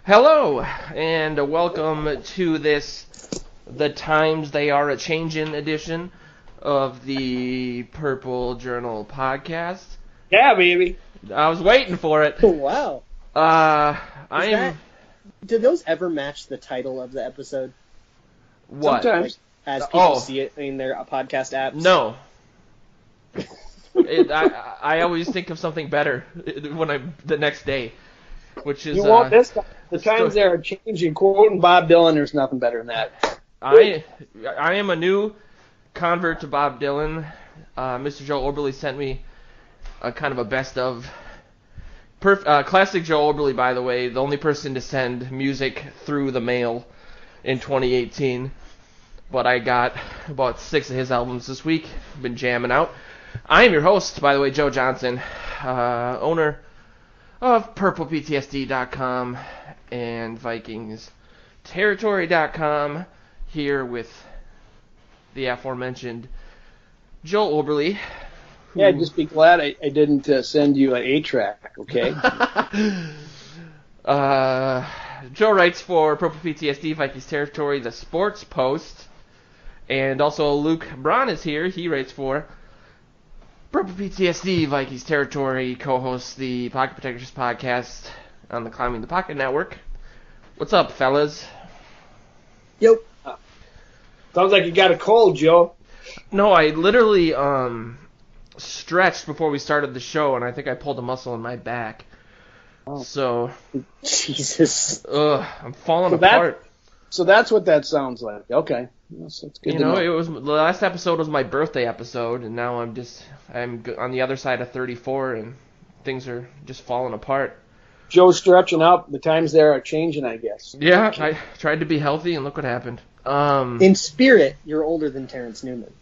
Hello, and welcome to this, the Times They Are A-Changin' edition of the Purple Journal podcast. Yeah, baby. I was waiting for it. Wow. Did those ever match the title of the episode? What? Sometimes. As people see it in their podcast apps? No. I always think of something better when the next day, which is... You want this? The times they are changing. Quoting Bob Dylan, there's nothing better than that. I am a new convert to Bob Dylan. Mr. Joe Oberle sent me a kind of a best of. Classic Joe Oberle, by the way, the only person to send music through the mail in 2018. But I got about 6 of his albums this week. Been jamming out. I am your host, by the way, Joe Johnson, owner of purplePTSD.com and VikingsTerritory.com, here with the aforementioned Joe Oberle. Yeah, just be glad I didn't send you an 8-track, okay? Joe writes for purplePTSD, Vikings Territory, the Sports Post, and also Luke Braun is here. He writes for purplePTSD, Vikings Territory, co-hosts the Pocket Protectors podcast on the Climbing the Pocket Network. What's up, fellas? Yo. Sounds like you got a cold, Joe. No, I literally stretched before we started the show, and I think I pulled a muscle in my back. Oh. So, Jesus. I'm falling apart. So that's what that sounds like. Okay. That's good to know. It was the last episode was my birthday episode, and now I'm on the other side of 34, and things are just falling apart. Joe's stretching out. The times there are changing, I guess. Yeah, I tried to be healthy, and look what happened. In spirit, you're older than Terrence Newman.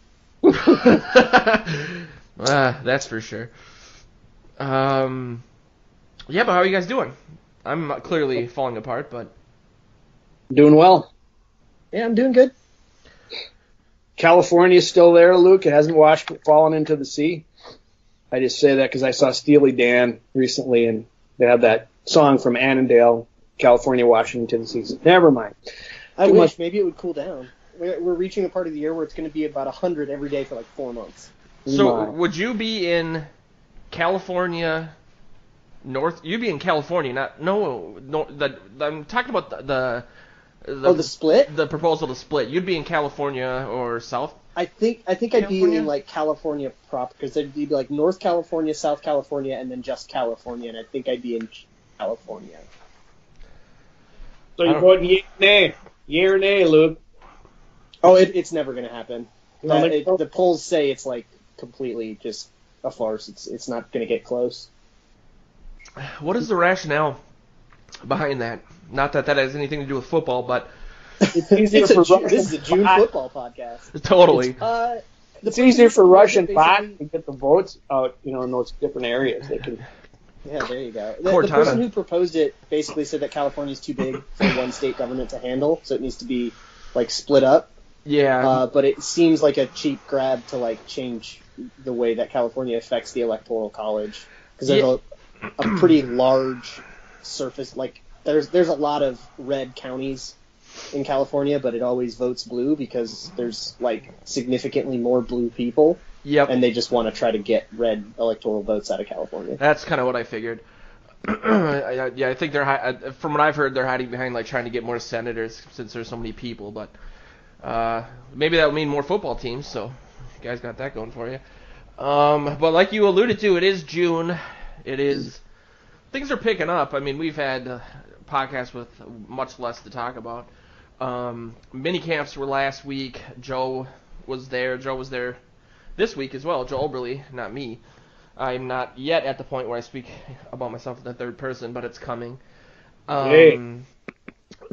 That's for sure. Yeah, but how are you guys doing? I'm clearly falling apart, but... Doing well. Yeah, I'm doing good. California's still there, Luke. It hasn't fallen into the sea. I just say that because I saw Steely Dan recently, and they had that song from Annandale, California, Washington, the sea. Never mind. I wish. Maybe it would cool down. We're reaching a part of the year where it's going to be about 100 every day for like 4 months. So would you be in California... You'd be in California, I'm talking about the split? The proposal to split. You'd be in California or South? I think I'd be in like California proper, because there'd be like North California, South California, and then just California, and I think I'd be in California. So you're voting yay or nay, Luke? Oh, it's never going to happen. The polls say it's like completely just a farce. It's not going to get close. What is the rationale behind that? Not that has anything to do with football, but this is a June football podcast. Totally. It's easier for Russian bot to get the votes out, in those different areas. They can. Yeah, there you go. The person who proposed it basically said that California is too big for one state government to handle, so it needs to be like split up. Yeah. But it seems like a cheap grab to like change the way that California affects the Electoral College, because there's a pretty large surface. Like there's a lot of red counties in California, but it always votes blue because there's like significantly more blue people. Yep. And they just want to try to get red electoral votes out of California. That's kind of what I figured. I think they're from what I've heard, they're hiding behind like trying to get more senators since there's so many people. But maybe that would mean more football teams. So you guys got that going for you. But like you alluded to, it is June. Things are picking up. I mean, we've had podcasts with much less to talk about. Mini camps were last week. Joe was there. Joe was there this week as well. Joe Oberle, not me. I'm not yet at the point where I speak about myself in the third person, but it's coming. And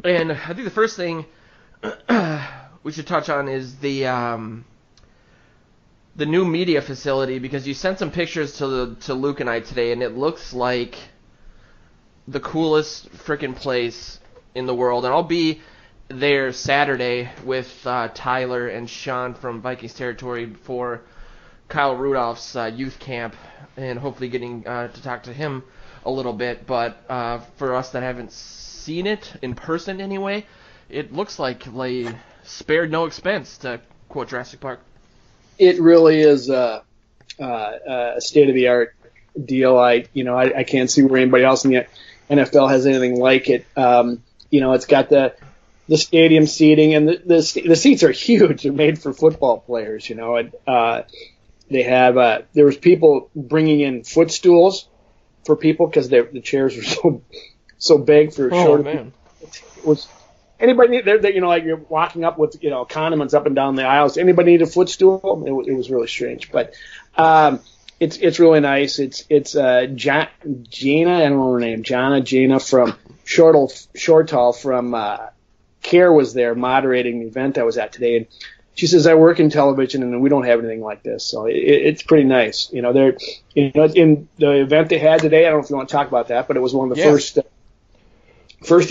I think the first thing we should touch on is the new media facility, because you sent some pictures to Luke and I today, and it looks like the coolest frickin' place in the world. And I'll be there Saturday with Tyler and Sean from Vikings Territory for Kyle Rudolph's youth camp, and hopefully getting to talk to him a little bit, but for us that haven't seen it in person anyway, it looks like they spared no expense, to quote Jurassic Park. It really is a state-of-the-art deal. I can't see where anybody else in the NFL has anything like it. It's got the stadium seating, and the seats are huge. They're made for football players. They have there was people bringing in footstools for people because the chairs were so big for short. Man. It was anybody there, like you're walking up with condiments up and down the aisles. Anybody need a footstool? It was really strange, but it's really nice. It's Gina, I don't know her name, Gina from Shortall from CARE was there moderating the event I was at today, and she says, I work in television and we don't have anything like this, so it's pretty nice. They're in the event they had today. I don't know if you want to talk about that, but it was one of the first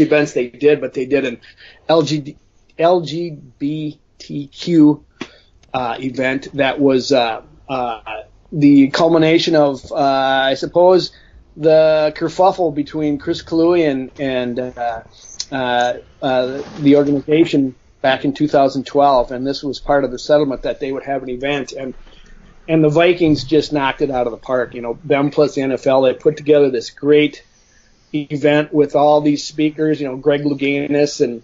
events they did. But they did an LGBTQ event that was the culmination of I suppose the kerfuffle between Chris Cluey and the organization back in 2012, and this was part of the settlement that they would have an event, and the Vikings just knocked it out of the park. Them plus the NFL, they put together this great event with all these speakers, Greg Louganis and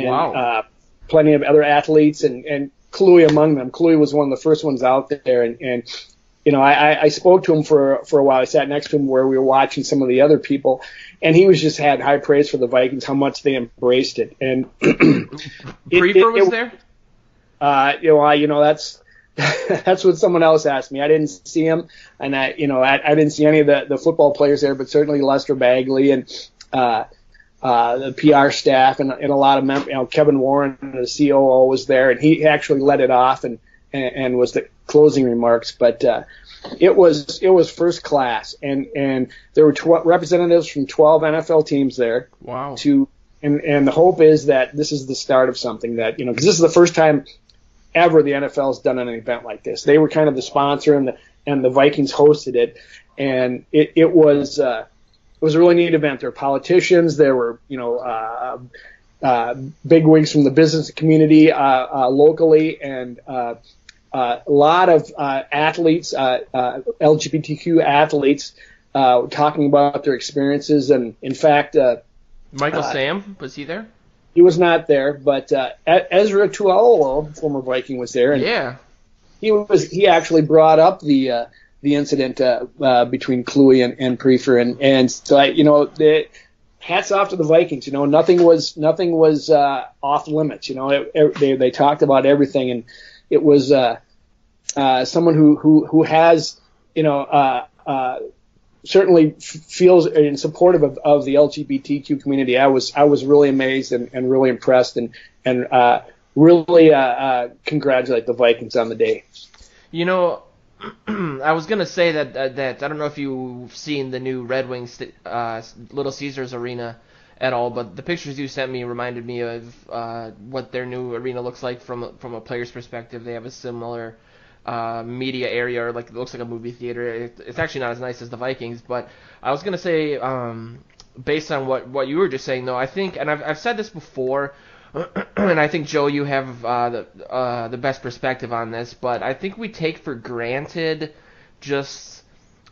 wow. Plenty of other athletes, and Cluey among them. Cluey was one of the first ones out there, and I spoke to him for a while. I sat next to him where we were watching some of the other people, and he was just had high praise for the Vikings, how much they embraced it. And Prefer was there? That's what someone else asked me. I didn't see him, and I didn't see any of the football players there, but certainly Lester Bagley and the PR staff and a lot of members. Kevin Warren, the COO, was there, and he actually led it off and was the closing remarks. But it was first class, and there were representatives from 12 NFL teams there. Wow. And the hope is that this is the start of something that because this is the first time ever the NFL's done an event like this. They were kind of the sponsor, and the Vikings hosted it, and it was a really neat event. There were politicians, there were big wigs from the business community locally, and a lot of athletes, LGBTQ athletes, talking about their experiences. And in fact, Michael Sam, was he there? He was not there, but Ezra Tuaolo, former Viking, was there. And yeah, he actually brought up the incident between Cluey and Prefer, and so hats off to the Vikings. Nothing was off limits. They talked about everything, and it was someone who has certainly feels in supportive of the LGBTQ community. I was really amazed and really impressed, and really congratulate the Vikings on the day. I was gonna say that I don't know if you've seen the new Red Wings Little Caesars arena at all, but the pictures you sent me reminded me of what their new arena looks like from a player's perspective. They have a similar media area, or it looks like a movie theater. It's actually not as nice as the Vikings, but I was gonna say, based on what you were just saying, though, I think, and I've said this before, and I think, Joe, you have the best perspective on this, but I think we take for granted just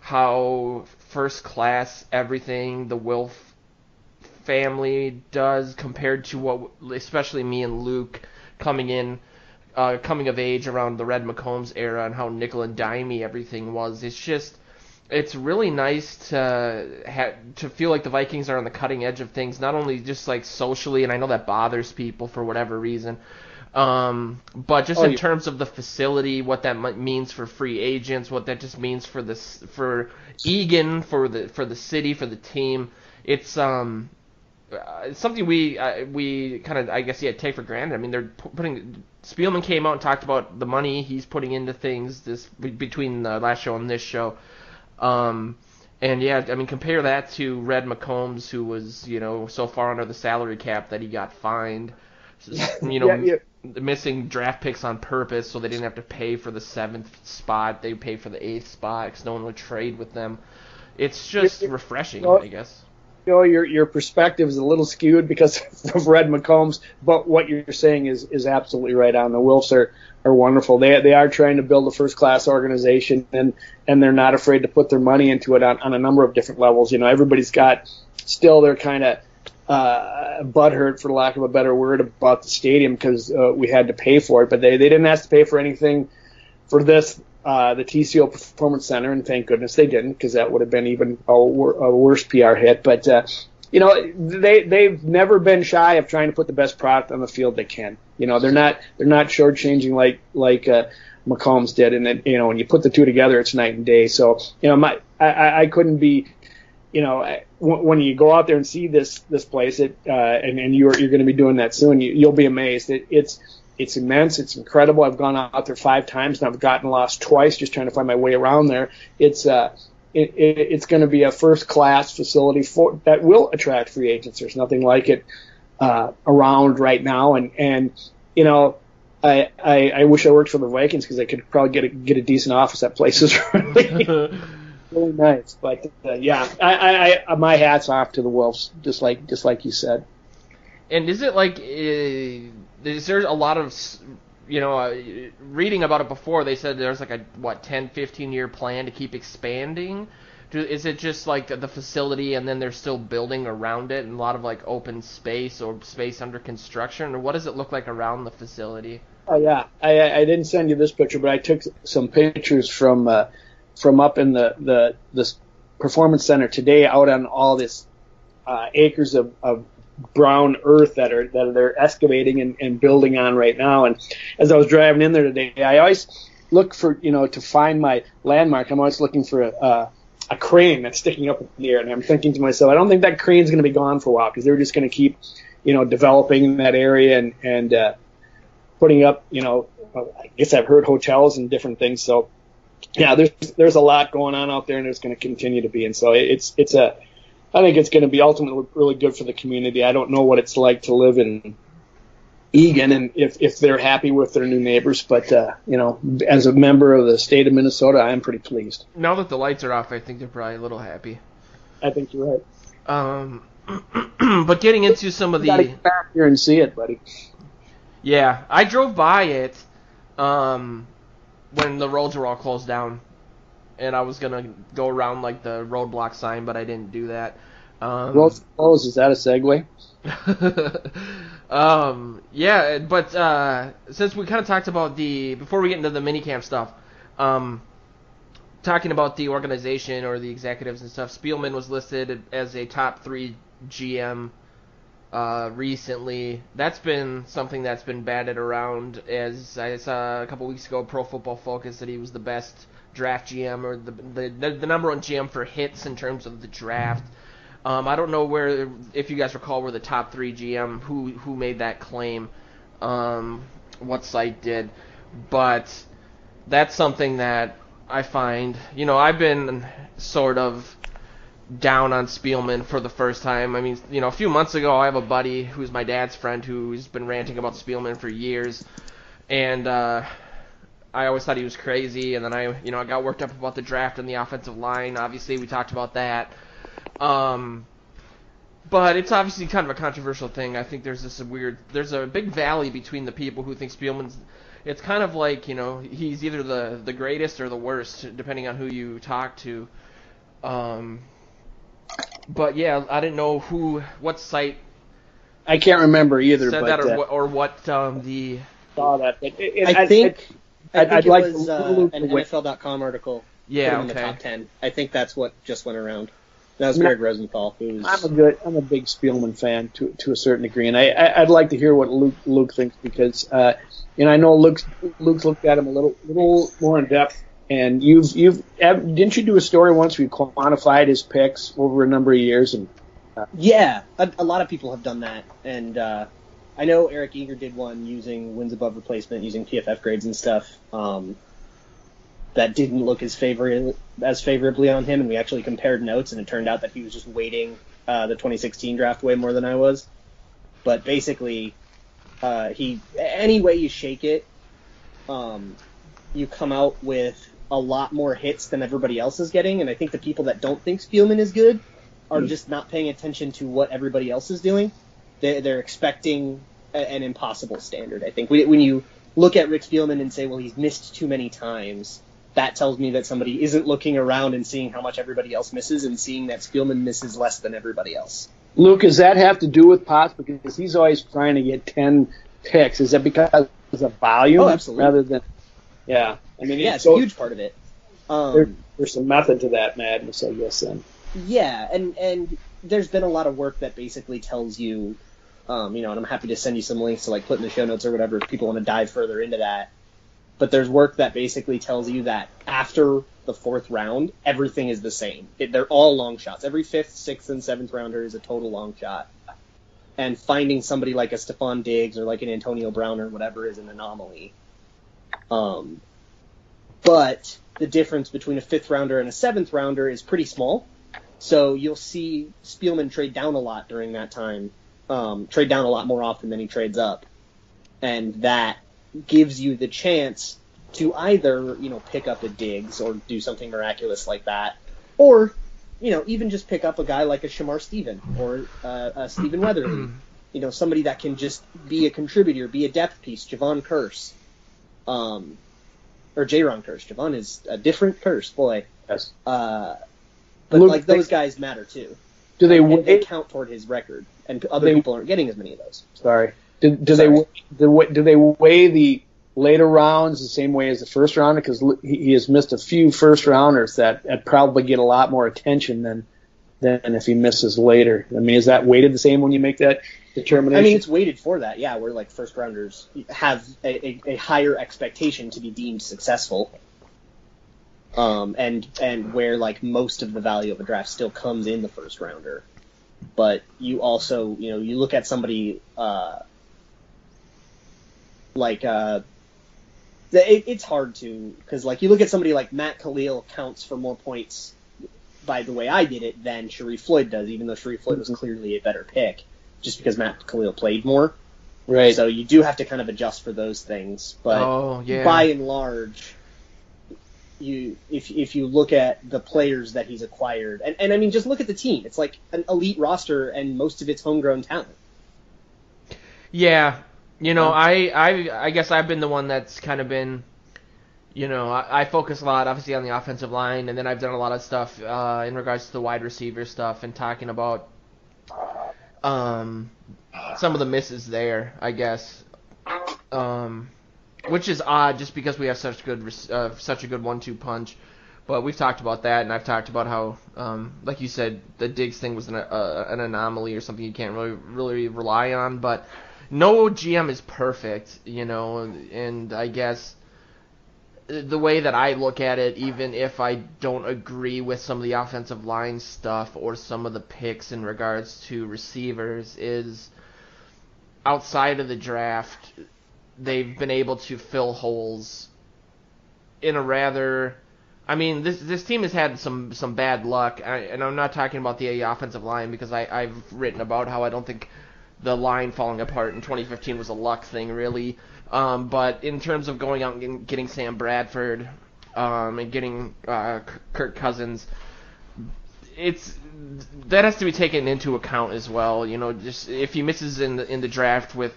how first class everything the Wilf family does compared to what, especially me and Luke, coming of age around the Red McCombs era, and how nickel and dimey everything was. It's really nice to feel like the Vikings are on the cutting edge of things, not only just socially, and I know that bothers people for whatever reason, but just in terms of the facility, what that means for free agents, what that just means for Egan, for the city, for the team. It's something we kind of, I guess, take for granted. I mean, they're putting. Spielman came out and talked about the money he's putting into things between the last show and this show. And yeah, I mean, compare that to Red McCombs, who was, so far under the salary cap that he got fined, missing draft picks on purpose so they didn't have to pay for the 7th spot. They paid for the 8th spot because no one would trade with them. it's just refreshing, I guess. Your perspective is a little skewed because of Red McCombs, but what you're saying is absolutely right on. The Wilfs are wonderful. They are trying to build a first-class organization, and they're not afraid to put their money into it on a number of different levels. Everybody's got still their kind of butthurt, for lack of a better word, about the stadium because we had to pay for it, but they didn't ask to pay for anything for this. The TCO Performance Center, and thank goodness they didn't, because that would have been even a worse PR hit. But they've never been shy of trying to put the best product on the field they can. They're not shortchanging like McCombs did, and then when you put the two together, it's night and day. So I couldn't be. When you go out there and see this place, and you're going to be doing that soon, you'll be amazed. It's immense. It's incredible. I've gone out there 5 times, and I've gotten lost twice just trying to find my way around there. It's going to be a first-class facility that will attract free agents. There's nothing like it around right now. And I wish I worked for the Vikings because I could probably get a decent office. That place is really really nice. But I my hat's off to the Wolves, just like you said. And is it like? Is there a lot of, reading about it before, they said there's like a, 10, 15-year plan to keep expanding? Is it just like the facility and then they're still building around it and a lot of like open space or space under construction? Or what does it look like around the facility? Oh, yeah. I didn't send you this picture, but I took some pictures from up in the performance center today out on all this acres of brown earth that they're excavating and building on right now. And as I was driving in there today, I always look for, to find my landmark, I'm always looking for a crane that's sticking up in the air. And I'm thinking to myself, I don't think that crane's going to be gone for a while because they're just going to keep, developing in that area and putting up, I guess I've heard hotels and different things. So yeah, there's a lot going on out there, and there's going to continue to be. And so I think it's going to be ultimately really good for the community. I don't know what it's like to live in Egan and if they're happy with their new neighbors, but as a member of the state of Minnesota, I'm pretty pleased. Now that the lights are off, I think they're probably a little happy. I think you're right. But getting into some of you gotta get back here and see it, buddy. Yeah, I drove by it when the roads were all closed down. And I was going to go around like the roadblock sign, but I didn't do that. Roads closed, is that a segue? Yeah, but since we kind of talked about before we get into the minicamp stuff, talking about the organization or the executives and stuff, Spielman was listed as a top 3 GM recently. That's been something that's been batted around, as I saw a couple weeks ago, Pro Football Focus said he was the best draft GM or the number 1 GM for hits in terms of the draft. I don't know if you guys recall where the top 3 GM who made that claim, what site did, but that's something that I find, I've been sort of down on Spielman for the first time. I mean, a few months ago, I have a buddy who's my dad's friend who's been ranting about Spielman for years, and I always thought he was crazy, and then I got worked up about the draft and the offensive line. Obviously, we talked about that. But it's obviously kind of a controversial thing. I think there's a big valley between the people who think Spielman's, it's kind of like, he's either the greatest or the worst, depending on who you talk to. But yeah, I didn't know what site. I can't remember either. Said but, that or what the. Saw that. I think it was an NFL.com article. Yeah, put him in the top 10. I think that's what just went around. That was Greg Rosenthal. I'm a big Spielman fan to a certain degree, and I'd like to hear what Luke thinks because I know Luke's looked at him a little more in depth, and didn't you do a story once where you quantified his picks over a number of years? And yeah, a lot of people have done that, and I know Eric Eager did one using wins above replacement, using PFF grades and stuff. That didn't look as favorably on him, and we actually compared notes, and it turned out that he was just weighting the 2016 draft way more than I was. But basically, any way you shake it, you come out with a lot more hits than everybody else is getting, and I think the people that don't think Spielman is good are just not paying attention to what everybody else is doing. They're expecting an impossible standard. I think when you look at Rick Spielman and say, well, he's missed too many times, that tells me that somebody isn't looking around and seeing how much everybody else misses and seeing that Spielman misses less than everybody else. Luke, does that have to do with Potts? Because he's always trying to get 10 picks. Is that because of volume? Oh, absolutely. Rather than, yeah. I mean, yeah, it's a huge part of it. There's some method to that madness, I guess, then. Yeah, and there's been a lot of work that basically tells you, and I'm happy to send you some links to like put in the show notes or whatever if people want to dive further into that. But there's work that basically tells you that after the fourth round, everything is the same. They're all long shots. Every fifth, sixth, and seventh rounder is a total long shot. And finding somebody like a Stephon Diggs or like an Antonio Brown or whatever is an anomaly. But the difference between a fifth rounder and a seventh rounder is pretty small. So you'll see Spielman trade down a lot during that time, trade down a lot more often than he trades up. And that gives you the chance to either, pick up a Diggs or do something miraculous like that, or, even just pick up a guy like a Shamar Stephen or a Stephen Weatherly, somebody that can just be a contributor, be a depth piece, Javon Curse, or Jaron Curse. Javon is a different Curse, boy. Yes. But Luke, those guys matter too. Do they count toward his record, and other people aren't getting as many of those. Sorry. Do they weigh the later rounds the same way as the first rounder? Because he has missed a few first rounders that probably get a lot more attention than if he misses later. I mean, is that weighted the same when you make that determination? I mean, it's weighted for that, yeah, where like first rounders have a higher expectation to be deemed successful. And where like most of the value of a draft still comes in the first rounder. But you also, you look at somebody it's hard to, because like you look at somebody like Matt Khalil counts for more points by the way I did it than Sharif Floyd does, even though Sharif Floyd was clearly a better pick, just because Matt Khalil played more. Right. So you do have to kind of adjust for those things. But by and large, if you look at the players that he's acquired, and I mean, just look at the team. It's like an elite roster, and most of it's homegrown talent. Yeah, I guess I've been the one that's kind of been, I focus a lot, obviously, on the offensive line, and then I've done a lot of stuff in regards to the wide receiver stuff and talking about some of the misses there, I guess. Which is odd, just because we have such a good 1-2 punch. But we've talked about that, and I've talked about how, like you said, the Diggs thing was an anomaly or something you can't really rely on. But no GM is perfect, and I guess the way that I look at it, even if I don't agree with some of the offensive line stuff or some of the picks in regards to receivers, is outside of the draft, they've been able to fill holes in a rather... I mean, this team has had some bad luck, and I'm not talking about the offensive line, because I've written about how I don't think the line falling apart in 2015 was a luck thing, really. But in terms of going out and getting Sam Bradford and getting Kirk Cousins, that has to be taken into account as well. Just if he misses in the draft with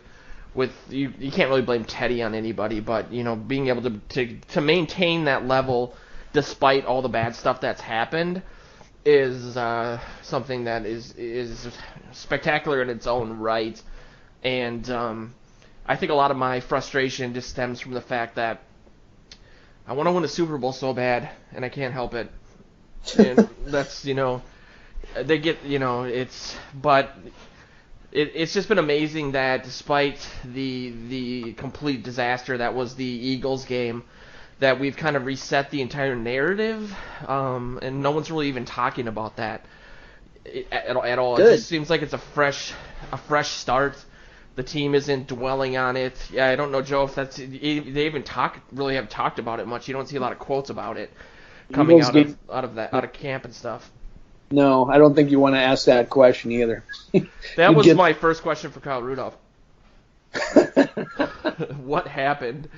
you can't really blame Teddy on anybody, but being able to maintain that level despite all the bad stuff that's happened is something that is spectacular in its own right. And I think a lot of my frustration just stems from the fact that I want to win a Super Bowl so bad, and I can't help it. And that's they get it's just been amazing that despite the complete disaster that was the Eagles game, that we've kind of reset the entire narrative, and no one's really even talking about that at all. Good. It just seems like it's a fresh start. The team isn't dwelling on it. Yeah, I don't know, Joe, if they even have talked about it much. You don't see a lot of quotes about it coming out of camp and stuff. No, I don't think you want to ask that question either. That was my first question for Kyle Rudolph. What happened?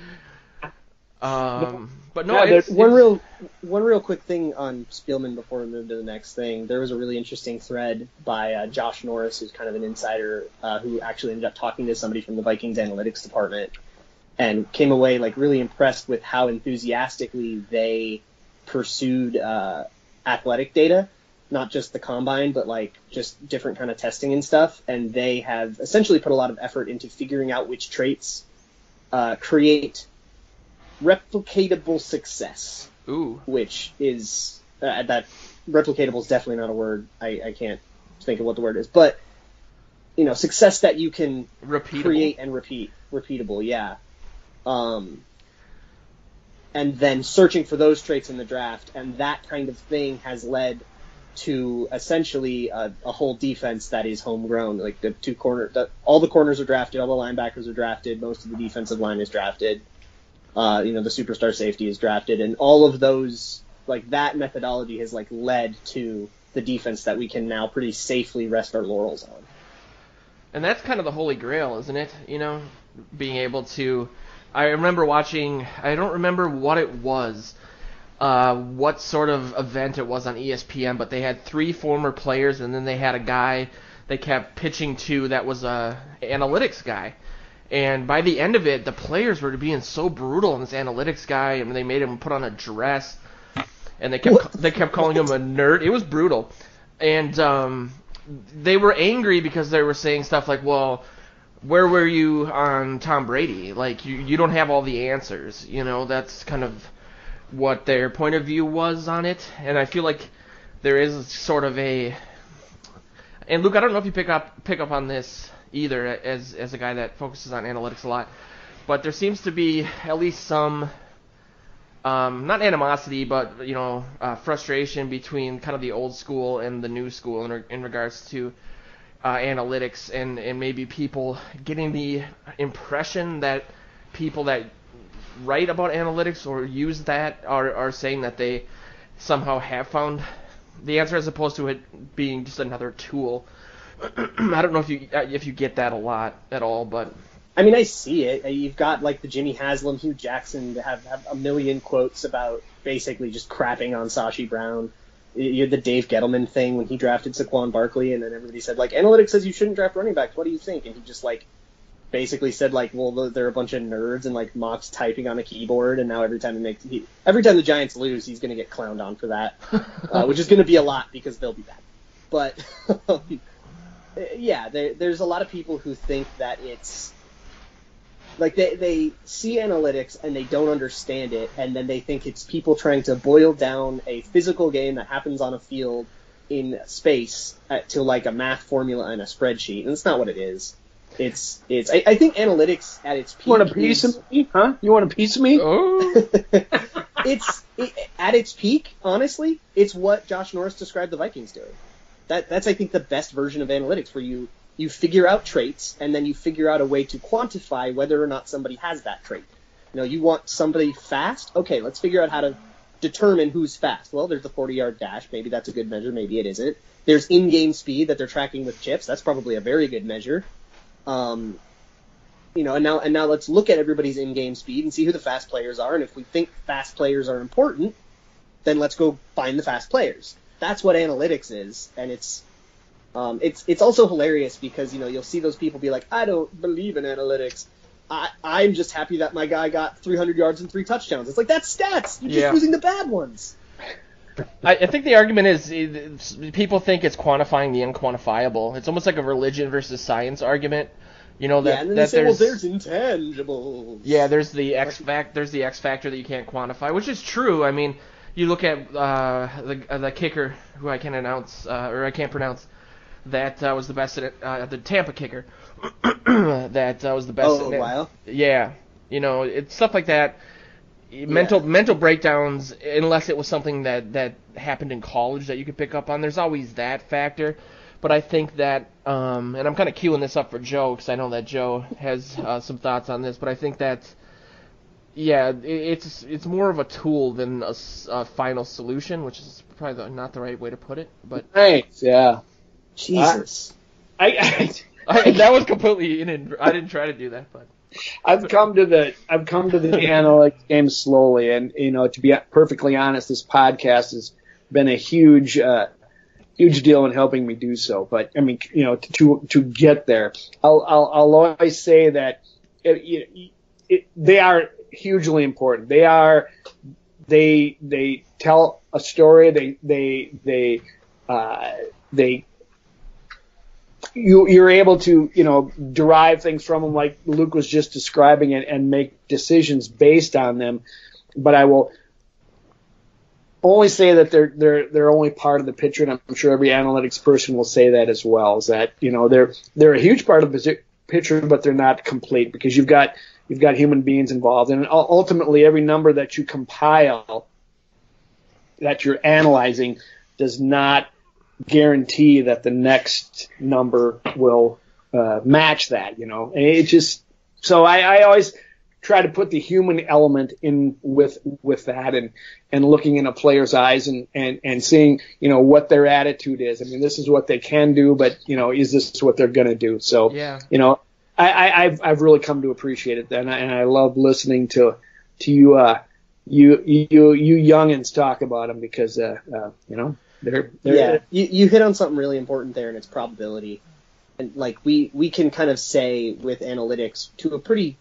But no, Yeah, it's one real quick thing on Spielman before we move to the next thing. There was a really interesting thread by Josh Norris, who's kind of an insider, who actually ended up talking to somebody from the Vikings analytics department, and came away like really impressed with how enthusiastically they pursued athletic data, not just the combine, but like just different kind of testing and stuff. And they have essentially put a lot of effort into figuring out which traits create replicatable success. Ooh. Which is that replicatable is definitely not a word. I can't think of what the word is, but success that you can create and repeatable. Yeah. And then searching for those traits in the draft, and that kind of thing has led to essentially a whole defense that is homegrown. Like all the corners are drafted, all the linebackers are drafted, most of the defensive line is drafted. The superstar safety is drafted, and all of those, like that methodology has like led to the defense that we can now pretty safely rest our laurels on. And that's kind of the holy grail, isn't it? Being able to. I remember watching. I don't remember what it was, what sort of event it was on ESPN, but they had 3 former players, and then they had a guy they kept pitching to that was a analytics guy. And by the end of it, the players were being so brutal on this analytics guy, and they made him put on a dress, and they kept calling him a nerd. It was brutal, and they were angry because they were saying stuff like, "Well, where were you on Tom Brady? Like, you don't have all the answers." That's kind of what their point of view was on it, and I feel like there is sort of a. And Luke, I don't know if you pick up on this either, as a guy that focuses on analytics a lot, but there seems to be at least some not animosity, but frustration between kind of the old school and the new school in regards to analytics, and maybe people getting the impression that people that write about analytics or use that are saying that they somehow have found the answer, as opposed to it being just another tool. I don't know if you get that a lot at all, but I mean, I see it. You've got like the Jimmy Haslam, Hugh Jackson to have a million quotes about basically just crapping on Sashi Brown. You had the Dave Gettleman thing when he drafted Saquon Barkley, and then everybody said like, analytics says you shouldn't draft running backs. What do you think? And he just like basically said like, well, they're a bunch of nerds and like mocks typing on a keyboard, and now every time the Giants lose, he's going to get clowned on for that, which is going to be a lot because they'll be bad. But yeah, there's a lot of people who think that it's like they see analytics and they don't understand it, and then they think it's people trying to boil down a physical game that happens on a field in space to like a math formula and a spreadsheet, and it's not what it is. I think analytics at its peak. You want a piece of me? Huh? You want a piece of me? Oh. At its peak, honestly, it's what Josh Norris described the Vikings doing. That's I think the best version of analytics, where you figure out traits and then you figure out a way to quantify whether or not somebody has that trait. You want somebody fast? Okay, let's figure out how to determine who's fast. Well, there's the 40-yard dash. Maybe that's a good measure. Maybe it isn't. There's in-game speed that they're tracking with chips. That's probably a very good measure. And now let's look at everybody's in-game speed and see who the fast players are. And if we think fast players are important, then let's go find the fast players. That's what analytics is, and it's also hilarious because you'll see those people be like, I don't believe in analytics. I'm just happy that my guy got 300 yards and 3 touchdowns. It's like, that's stats. You're just using the bad ones. I think the argument is people think it's quantifying the unquantifiable. It's almost like a religion versus science argument. And then they say, well, there's intangibles. Yeah, there's the X factor that you can't quantify, which is true. I mean, you look at the kicker, who I can't pronounce, that was the best at the Tampa kicker. That was the best. Oh, wow. Yeah, it's stuff like that. Mental breakdowns, unless it was something that happened in college that you could pick up on. There's always that factor. But I think that, and I'm kind of queuing this up for Joe because I know that Joe has some thoughts on this. But I think that, it's more of a tool than a final solution, which is probably not the right way to put it. But thanks, yeah. Jesus, that was completely I didn't try to do that, but I've come to the analytics game slowly, and to be perfectly honest, this podcast has been a huge deal in helping me do so. But I mean, to get there, I'll always say that they are hugely important. They tell a story. You're able to derive things from them, like Luke was just describing it, and make decisions based on them. But I will only say that they're only part of the picture, and I'm sure every analytics person will say that as well. Is that they're a huge part of the picture, but they're not complete, because you've got human beings involved, and ultimately every number that you compile, that you're analyzing, does not guarantee that the next number will match that. And it just, so I always try to put the human element in with that, and looking in a player's eyes and seeing what their attitude is. I mean, this is what they can do, but is this what they're going to do? So yeah. I've really come to appreciate it, and I love listening to you youngins talk about them, because they're yeah. You hit on something really important there, and it's probability. And like we can kind of say with analytics to a pretty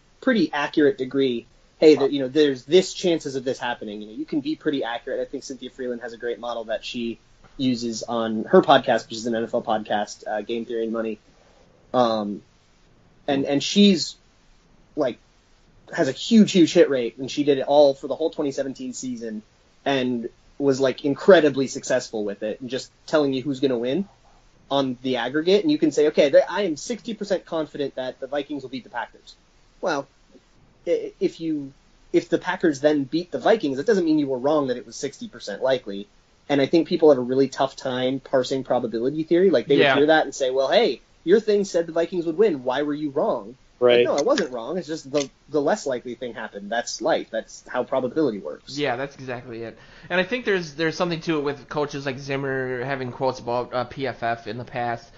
accurate degree, hey, there's this chances of this happening. You can be pretty accurate. I think Cynthia Freeland has a great model that she uses on her podcast, which is an NFL podcast, Game Theory and Money. And she's like has a huge hit rate, and she did it all for the whole 2017 season, and was like incredibly successful with it, and just telling you who's going to win on the aggregate. And you can say, okay, I am 60% confident that the Vikings will beat the Packers. Well, if the Packers then beat the Vikings, that doesn't mean you were wrong that it was 60% likely. And I think people have a really tough time parsing probability theory. Like they would hear that and say, well, hey, your thing said the Vikings would win. Why were you wrong? Right. Like, no, I wasn't wrong. It's just the less likely thing happened. That's life. That's how probability works. Yeah, that's exactly it. And I think there's something to it with coaches like Zimmer having quotes about PFF in the past,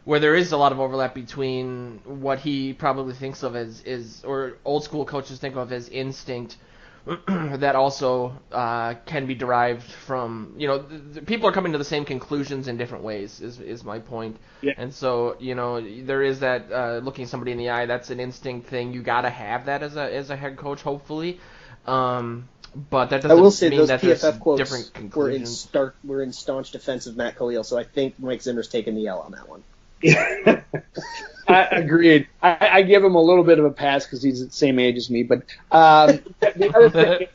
where there is a lot of overlap between what he probably thinks of as or old school coaches think of as instinct, that also can be derived from, people are coming to the same conclusions in different ways, is my point. Yeah. And so, there is that looking somebody in the eye, that's an instinct thing. You got to have that as a head coach, hopefully. But that doesn't mean that there's different conclusions. We're in staunch defense of Matt Khalil, so I think Mike Zimmer's taking the L on that one. I agreed. I give him a little bit of a pass because he's the same age as me. But the other thing,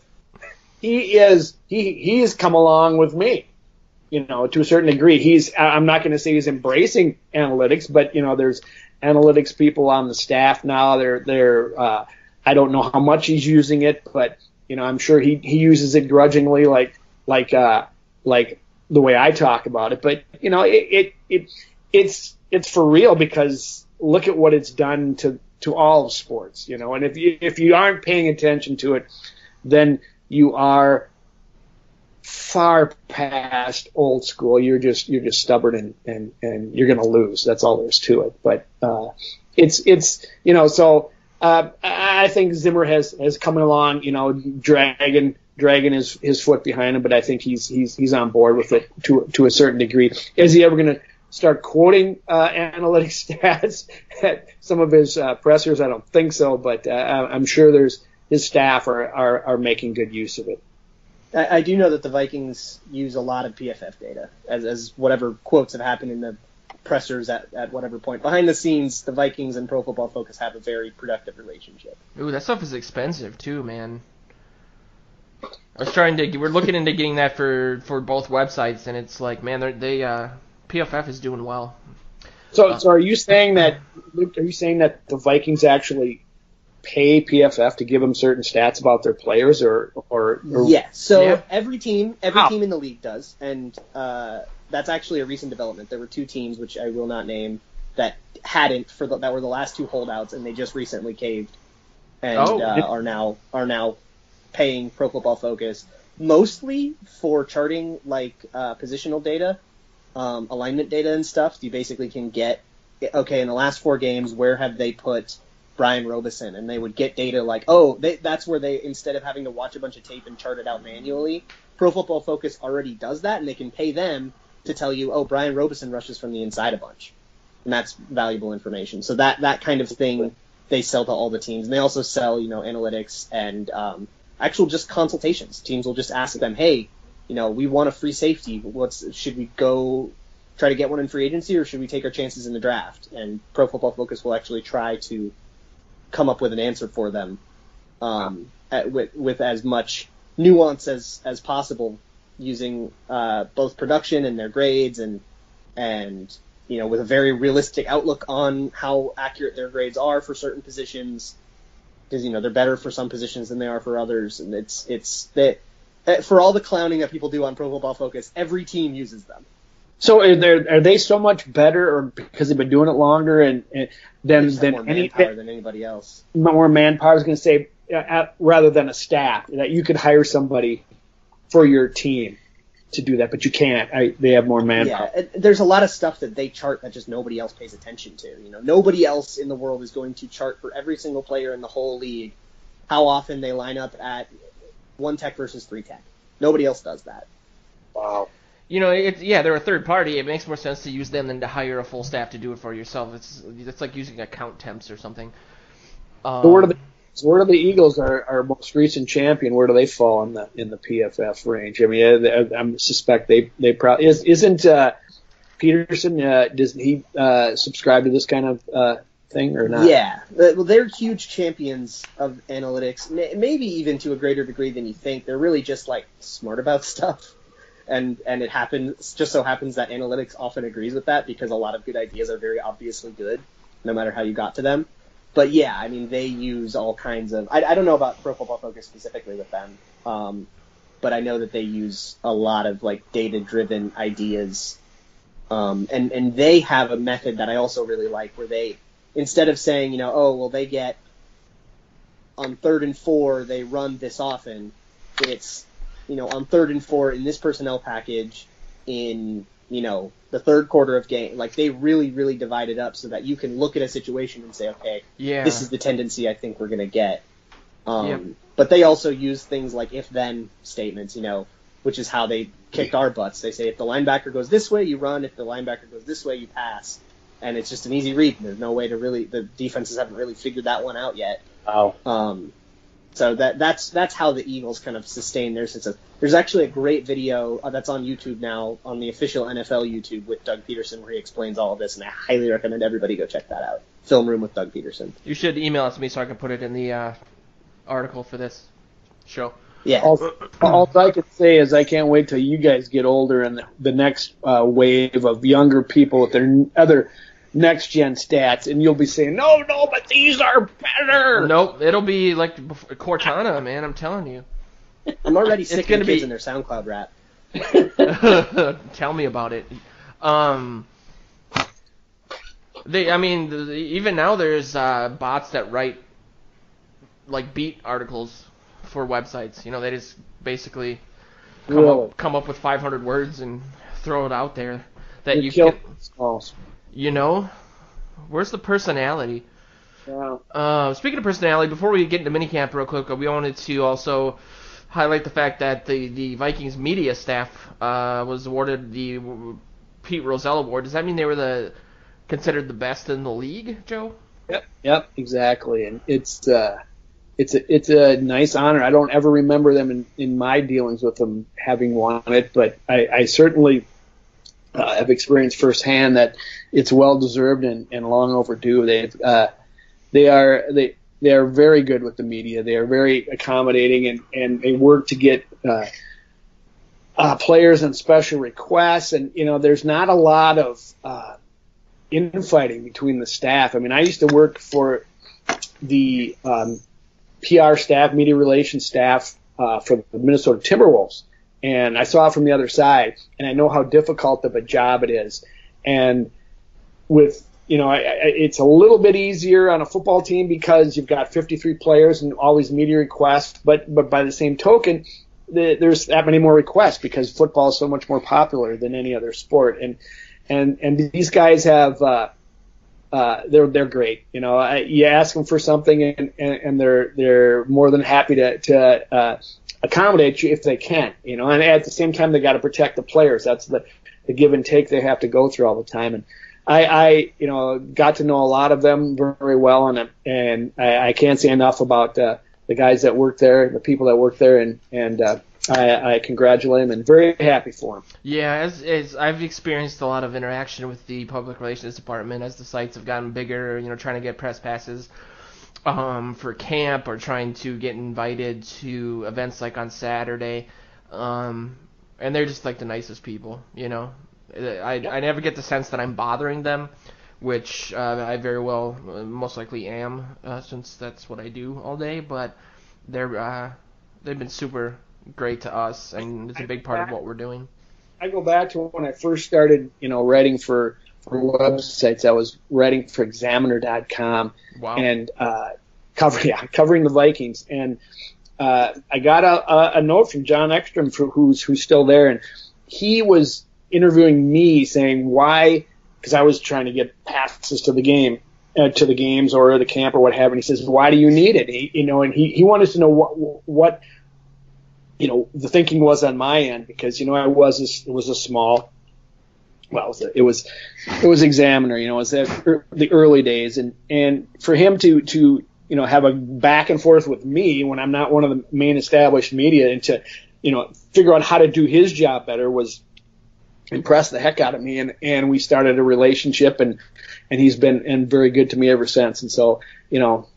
he has come along with me, to a certain degree. I'm not going to say he's embracing analytics, but there's analytics people on the staff now. I don't know how much he's using it, but I'm sure he uses it grudgingly, like the way I talk about it. But it's for real, because look at what it's done to all of sports, and if you aren't paying attention to it, then you are far past old school. You're just stubborn and you're going to lose. That's all there's to it. But so I think Zimmer has come along, dragging his foot behind him, but I think he's on board with it to a certain degree. Is he ever going to start quoting analytics stats at some of his pressers? I don't think so, but I'm sure his staff are making good use of it. I do know that the Vikings use a lot of PFF data as whatever quotes have happened in the pressers at whatever point. Behind the scenes, the Vikings and Pro Football Focus have a very productive relationship. Ooh, that stuff is expensive too, man. We're looking into getting that for both websites, and it's like, man, PFF is doing well. So are you saying that the Vikings actually pay PFF to give them certain stats about their players, or yeah? So every team in the league does, and that's actually a recent development. There were two teams, which I will not name, that hadn't that were the last two holdouts, and they just recently caved and are now paying Pro Football Focus mostly for charting like positional data. Alignment data and stuff. You basically can get, okay, in the last 4 games, where have they put Brian Robeson, and they would get data like, oh, that's where they, instead of having to watch a bunch of tape and chart it out manually, Pro Football Focus already does that, and they can pay them to tell you, oh, Brian Robeson rushes from the inside a bunch. And that's valuable information. So that kind of thing they sell to all the teams. And they also sell, analytics and actual just consultations. Teams will just ask them, hey, we want a free safety. Should we go try to get one in free agency, or should we take our chances in the draft? And Pro Football Focus will actually try to come up with an answer for them with as much nuance as possible, using both production and their grades and with a very realistic outlook on how accurate their grades are for certain positions, because they're better for some positions than they are for others. And it's that for all the clowning that people do on Pro Football Focus, every team uses them. So are they so much better, or because they've been doing it longer and than more manpower than anybody else? More manpower, I was going to say, rather than a staff, that you could hire somebody for your team to do that, but you can't. They have more manpower. Yeah, there's a lot of stuff that they chart that just nobody else pays attention to. Nobody else in the world is going to chart for every single player in the whole league how often they line up at 1 tech versus 3 tech. Nobody else does that. Wow. They're a third party. It makes more sense to use them than to hire a full staff to do it for yourself. It's like using account temps or something. So where do the Eagles, our most recent champion, where do they fall in the PFF range? I mean, I suspect they probably isn't Peterson. Does he subscribe to this kind of thing or not? Yeah, well, they're huge champions of analytics, maybe even to a greater degree than you think. They're really just like smart about stuff. And it just so happens that analytics often agrees with that, because a lot of good ideas are very obviously good, no matter how you got to them. But yeah, I mean, they use all kinds of, I don't know about Pro Football Focus specifically with them, but I know that they use a lot of like data-driven ideas, and they have a method that I also really like, where they, instead of saying, they get on 3rd and 4, they run this often, it's, on 3rd and 4 in this personnel package in, the third quarter of game. Like, they really, really divide it up so that you can look at a situation and say, okay, this is the tendency I think we're going to get. But they also use things like if-then statements, which is how they kicked our butts. They say if the linebacker goes this way, you run. If the linebacker goes this way, you pass. And it's just an easy read. There's no way to really, the defenses haven't really figured that one out yet. Wow. So that's how the Eagles kind of sustain their success. There's actually a great video that's on YouTube now, on the official NFL YouTube, with Doug Peterson, where he explains all of this, and I highly recommend everybody go check that out. Film Room with Doug Peterson. You should email it to me so I can put it in the article for this show. Yeah. All I can say is I can't wait till you guys get older and the next wave of younger people with their other next-gen stats, and you'll be saying, no, but these are better. Nope, it'll be like Cortana, man, I'm telling you. I'm already sick of the kids in their SoundCloud rap. Tell me about it. Even now there's bots that write like beat articles for websites. They just basically come up with 500 words and throw it out there that you can. Where's the personality? Yeah. Speaking of personality, before we get into minicamp real quick, we wanted to also highlight the fact that the Vikings media staff was awarded the Pete Rozelle Award. Does that mean they were considered the best in the league, Joe? Yep, exactly. And it's a nice honor. I don't ever remember them in my dealings with them having won it, but I certainly have experienced firsthand that it's well deserved and long overdue. They are very good with the media. They are very accommodating, and they work to get players on special requests. And there's not a lot of infighting between the staff. I mean, I used to work for the PR staff, media relations staff for the Minnesota Timberwolves, and I saw it from the other side, and I know how difficult of a job it is. And with it's a little bit easier on a football team because you've got 53 players and all these media requests, but by the same token, there's that many more requests because football is so much more popular than any other sport. And these guys have they're great. You know, you ask them for something, and they're more than happy to accommodate you if they can. You know, and at the same time, they got to protect the players. That's the give and take they have to go through all the time. And I you know, got to know a lot of them very well, and I can't say enough about the guys that work there, the people that work there, and I congratulate them and very happy for them. Yeah, as I've experienced a lot of interaction with the public relations department as the sites have gotten bigger, you know, trying to get press passes for camp or trying to get invited to events like on Saturday, and they're just like the nicest people, you know. I never get the sense that I'm bothering them, which I very well most likely am, since that's what I do all day. But they've been super great to us, and it's a big part of what we're doing. I go back to when I first started, you know, writing for websites. I was writing for Examiner.com. Wow. And covering the Vikings. And I got a note from John Ekstrom, who's still there, and he was interviewing me saying why, because I was trying to get passes to the games or the camp or what have you. And he says, why do you need it? He wanted to know what you know the thinking was on my end, because you know it was a small, well, it was Examiner, you know, it was the early days, and for him to you know have a back and forth with me when I'm not one of the main established media, and to you know figure out how to do his job better was impressed the heck out of me, and we started a relationship, and he's been very good to me ever since. And so, you know,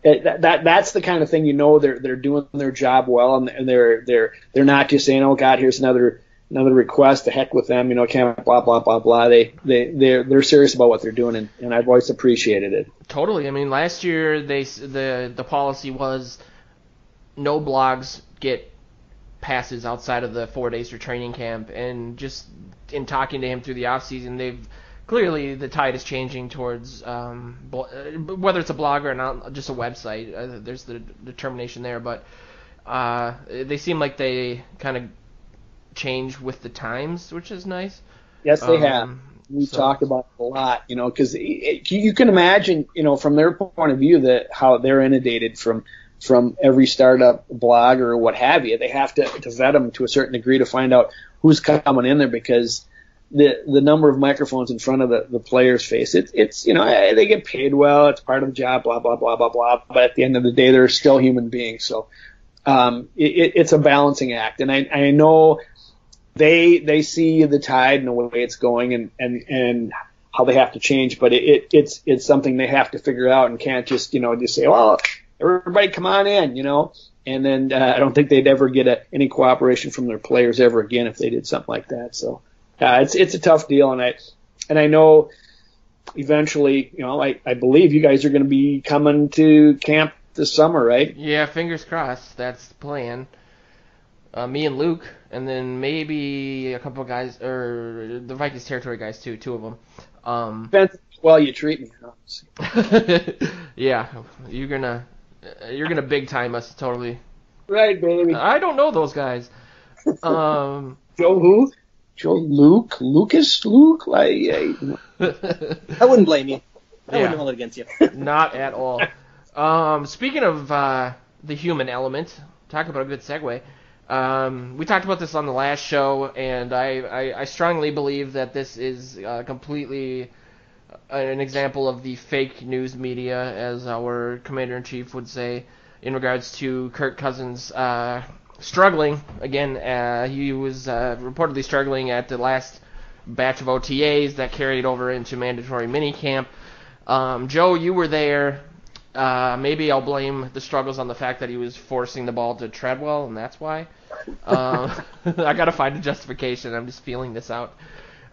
that's the kind of thing, you know, they're doing their job well, and they're not just saying, oh God, here's another request, the heck with them, you know, can't blah blah blah blah. They're serious about what they're doing, and I've always appreciated it. Totally. I mean, last year the policy was no blogs get passes outside of the 4 days for training camp, and just in talking to him through the off season, clearly the tide is changing towards whether it's a blog or not, just a website. There's the determination there, but they seem like they kind of change with the times, which is nice. Yes, they have. We talked about it a lot, you know, because you can imagine, you know, from their point of view, that how they're inundated from every startup blog or what have you. They have to vet them to a certain degree to find out who's coming in there, because the number of microphones in front of the player's face, it's you know, they get paid well, it's part of the job, blah blah blah blah blah, but at the end of the day, they're still human beings. So it's a balancing act, and I know they see the tide and the way it's going, and how they have to change, but it's something they have to figure out, and can't just, you know, just say, well, everybody come on in, you know, and then I don't think they'd ever get any cooperation from their players ever again if they did something like that. So it's a tough deal, and I know eventually, you know, I believe you guys are going to be coming to camp this summer, right? Yeah, fingers crossed. That's the plan. Me and Luke, and then maybe a couple of guys, or the Vikings Territory guys too, two of them. Depends well you treat me. Yeah, you're gonna big time us totally. Right, baby. I don't know those guys. Joe who? Joe Luke? Lucas? Luke? I wouldn't blame you. I wouldn't hold it against you. Not at all. Speaking of the human element, talk about a good segue. We talked about this on the last show, and I strongly believe that this is completely an example of the fake news media, as our commander-in-chief would say, in regards to Kirk Cousins struggling. Again, he was reportedly struggling at the last batch of OTAs that carried over into mandatory minicamp. Joe, you were there. Maybe I'll blame the struggles on the fact that he was forcing the ball to Treadwell, and that's why. I got to find a justification. I'm just feeling this out.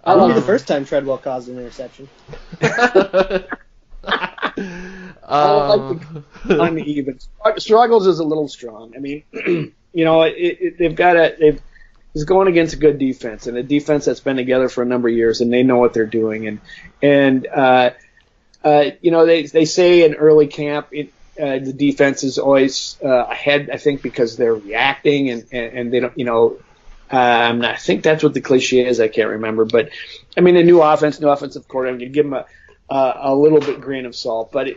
That won't be the first time Treadwell caused an interception. I don't like the uneven. Struggles is a little strong. I mean, you know, he's going against a good defense, and a defense that's been together for a number of years, and they know what they're doing. And you know, they say in early camp the defense is always ahead, I think, because they're reacting and they don't, you know, I think that's what the cliche is. I can't remember, but I mean, a new offensive coordinator, you give them a little bit grain of salt. But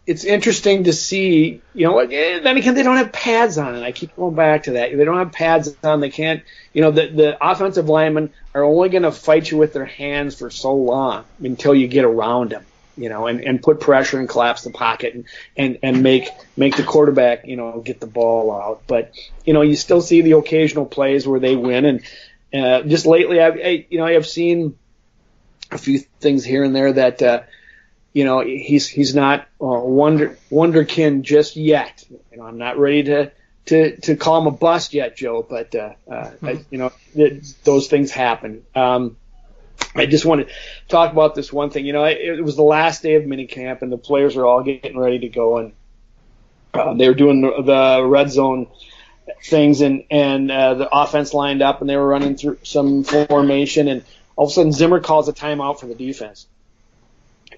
it's interesting to see, then again, they don't have pads on, and I keep going back to that. They don't have pads on. They can't, the offensive linemen are only going to fight you with their hands for so long until you get around them, and put pressure and collapse the pocket and make the quarterback, get the ball out. But, you still see the occasional plays where they win. And just lately, I've seen a few things here and there that, he's not wonderkin just yet. I'm not ready to call him a bust yet, Joe, but those things happen. I just want to talk about this one thing. It was the last day of minicamp, and the players are all getting ready to go, and they were doing the red zone things, and the offense lined up, and they were running through some formation, and all of a sudden Zimmer calls a timeout for the defense.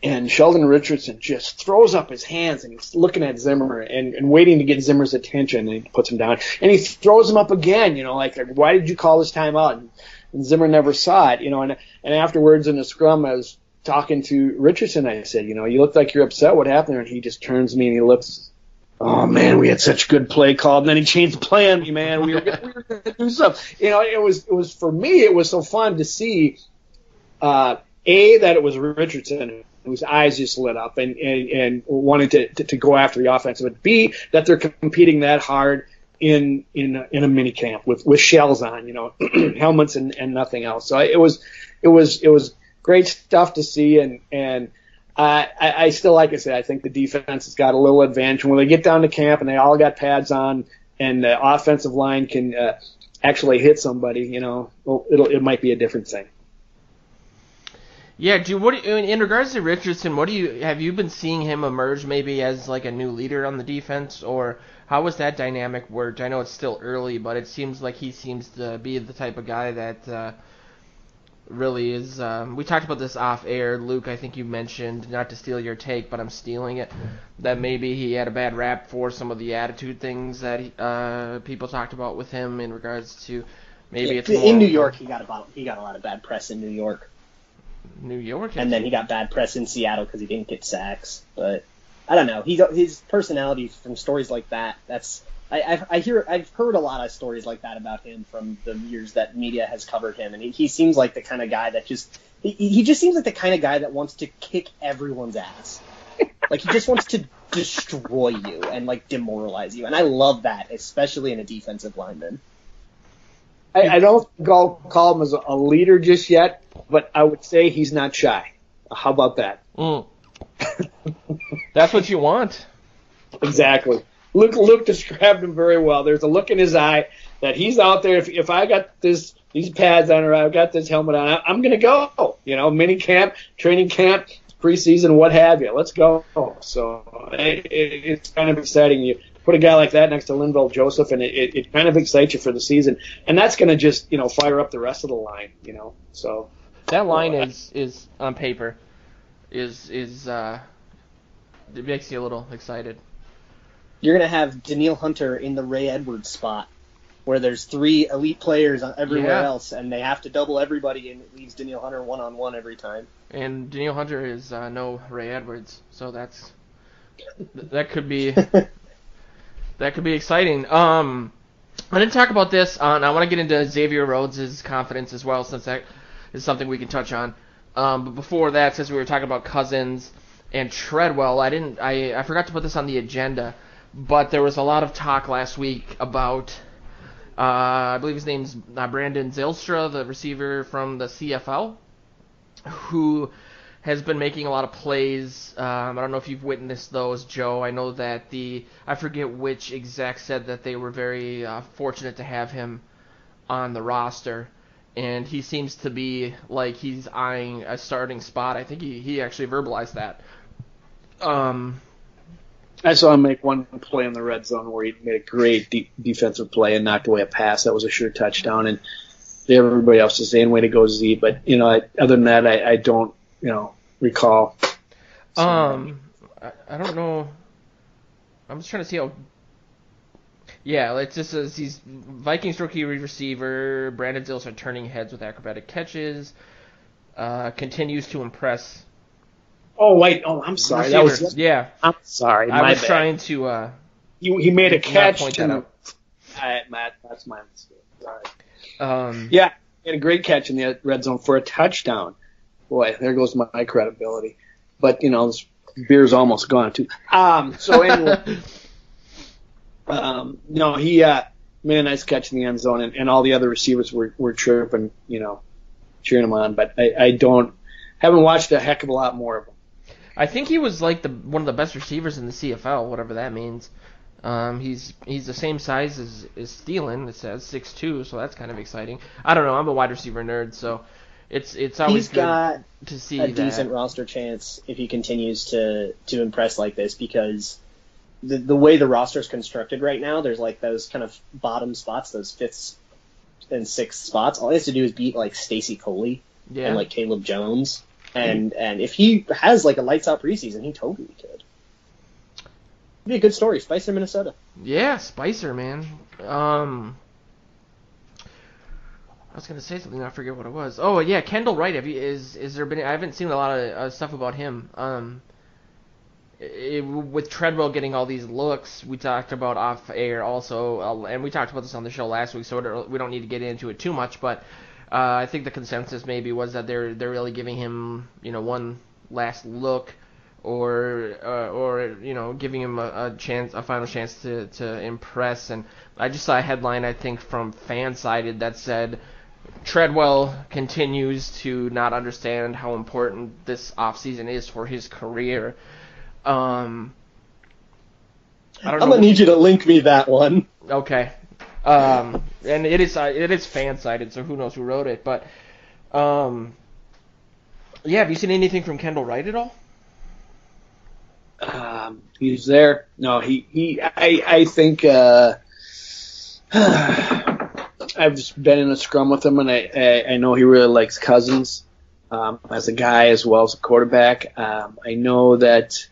And Sheldon Richardson just throws up his hands, and he's looking at Zimmer and waiting to get Zimmer's attention, and he puts him down. And he throws him up again, like, why did you call this timeout? And Zimmer never saw it, and afterwards in the scrum, I was talking to Richardson. I said, you look like you're upset. What happened there? And he just turns to me and he looks, oh, man, we had such a good play call. And then he changed the play on me, man. We were going to do something. It was for me, it was so fun to see, that it was Richardson whose eyes just lit up and wanted to go after the offense. But B, that they're competing that hard in a mini camp with shells on, helmets and nothing else. So it was great stuff to see. And I still, like I said, I think the defense has got a little advantage when they get down to camp and they all got pads on and the offensive line can actually hit somebody. It might be a different thing. Yeah, dude. In regards to Richardson, have you been seeing him emerge maybe as like a new leader on the defense, or how was that dynamic worked? I know it's still early, but it seems like he seems to be the type of guy that really is. We talked about this off air, Luke. I think you mentioned, not to steal your take, but I'm stealing it, that maybe he had a bad rap for some of the attitude things that people talked about with him in regards to maybe it's in New York. He got a lot of bad press in New York. And then he got bad press in Seattle because he didn't get sacks. But I don't know. His personality from stories like that. I've heard a lot of stories like that about him from the years that media has covered him, and he seems like the kind of guy that he just seems like the kind of guy that wants to kick everyone's ass. Like he just wants to destroy you and like demoralize you, and I love that, especially in a defensive lineman. I don't call him as a leader just yet, but I would say he's not shy. How about that? That's what you want. Exactly. Luke described him very well. There's a look in his eye that he's out there. If I got these pads on or I've got this helmet on, I'm going to go. Mini camp, training camp, preseason, what have you. Let's go. So it's kind of exciting. You put a guy like that next to Linval Joseph, and it kind of excites you for the season. And that's going to just, fire up the rest of the line, So that line is on paper is it makes you a little excited. You're going to have Danielle Hunter in the Ray Edwards spot, where there's 3 elite players everywhere else, and they have to double everybody, and it leaves Danielle Hunter one-on-one every time. And Danielle Hunter is no Ray Edwards, so that could be that could be exciting. I didn't talk about this. I want to get into Xavier Rhodes' confidence as well, since that is something we can touch on. But before that, since we were talking about Cousins and Treadwell, I forgot to put this on the agenda. But there was a lot of talk last week about, I believe his name's Brandon Zylstra, the receiver from the CFL, who has been making a lot of plays. I don't know if you've witnessed those, Joe. I know that I forget which exec said that they were very fortunate to have him on the roster. And he seems to be like he's eyeing a starting spot. I think he actually verbalized that. I saw him make one play in the red zone where he made a great defensive play and knocked away a pass. That was a sure touchdown. And everybody else is saying, way to go, Z. But, other than that, I don't, recall. I don't know. I'm just trying to see how. Yeah, it just says he's Vikings rookie receiver. Brandon Zylstra turning heads with acrobatic catches. continues to impress. Oh wait, I'm sorry. That was yeah. I'm sorry. I was bad. trying to. He made a catch. Point that out. Matt, that's my mistake. Sorry. He had a great catch in the red zone for a touchdown. Boy, there goes my credibility. But this beer's almost gone too. So anyway, no, he made a nice catch in the end zone, and all the other receivers were chirping, cheering him on. But I haven't watched a heck of a lot more of him. I think he was like one of the best receivers in the CFL, whatever that means. He's the same size as Thielen. It says 6'2", so that's kind of exciting. I don't know. I'm a wide receiver nerd, so it's always good to see a decent roster chance if he continues to impress like this, because the way the roster is constructed right now, there's like those kind of bottom spots, those fifth and sixth spots. All he has to do is beat like Stacey Coley and like Caleb Jones, and if he has like a lights out preseason, he totally could. Be a good story. Spicer, Minnesota. Yeah, Spicer, man. I was gonna say something. I forget what it was. Oh yeah, Kendall Wright. Is there been? I haven't seen a lot of stuff about him. With Treadwell getting all these looks, we talked about off air also, and we talked about this on the show last week, so we don't need to get into it too much. But I think the consensus maybe was that they're really giving him one last look. Or giving him a final chance to impress. And I just saw a headline, I think, from Fansided that said Treadwell continues to not understand how important this offseason is for his career. I'm gonna need you to link me that one. Okay. And it is Fansided, so who knows who wrote it? But have you seen anything from Kendall Wright at all? He's there. No, I think I've just been in a scrum with him, and I know he really likes Cousins as a guy as well as a quarterback. I know that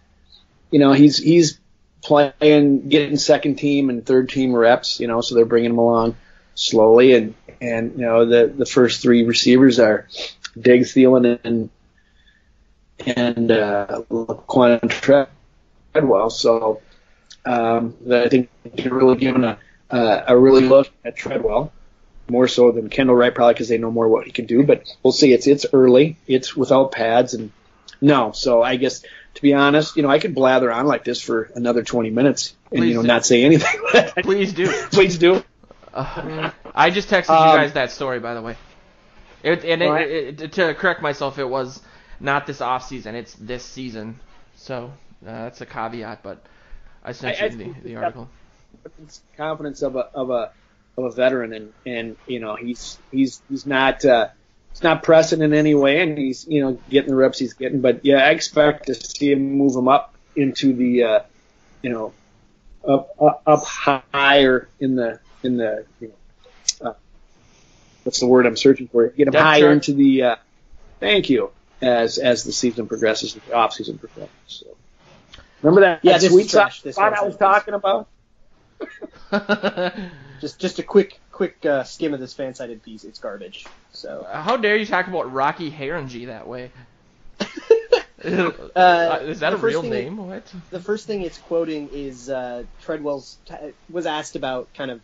he's playing, getting second team and third team reps. So they're bringing him along slowly, and the first three receivers are Diggs, Thielen, and Laquan Treadwell. So I think they're really giving a really look at Treadwell, more so than Kendall Wright, probably because they know more what he can do. But we'll see. It's early. It's without pads, and no. So I guess, to be honest, I could blather on like this for another 20 minutes and not say anything. Please do. Please do. I just texted you guys that story, by the way. To correct myself, it was not this off season; it's this season. So that's a caveat, but I sent you the article. Confidence of a veteran, and he's not pressing in any way, and he's getting the reps he's getting. But yeah, I expect to see him move him up into the up higher in the what's the word I'm searching for? Get him higher into the thank you. As the season progresses, the off season progresses. So. Remember that sweet spot I was talking about? just a quick skim of this fan-sided piece. It's garbage. So how dare you talk about Rocky Harangi that way? Is that a real name? What? The first thing it's quoting is Treadwell's was asked about kind of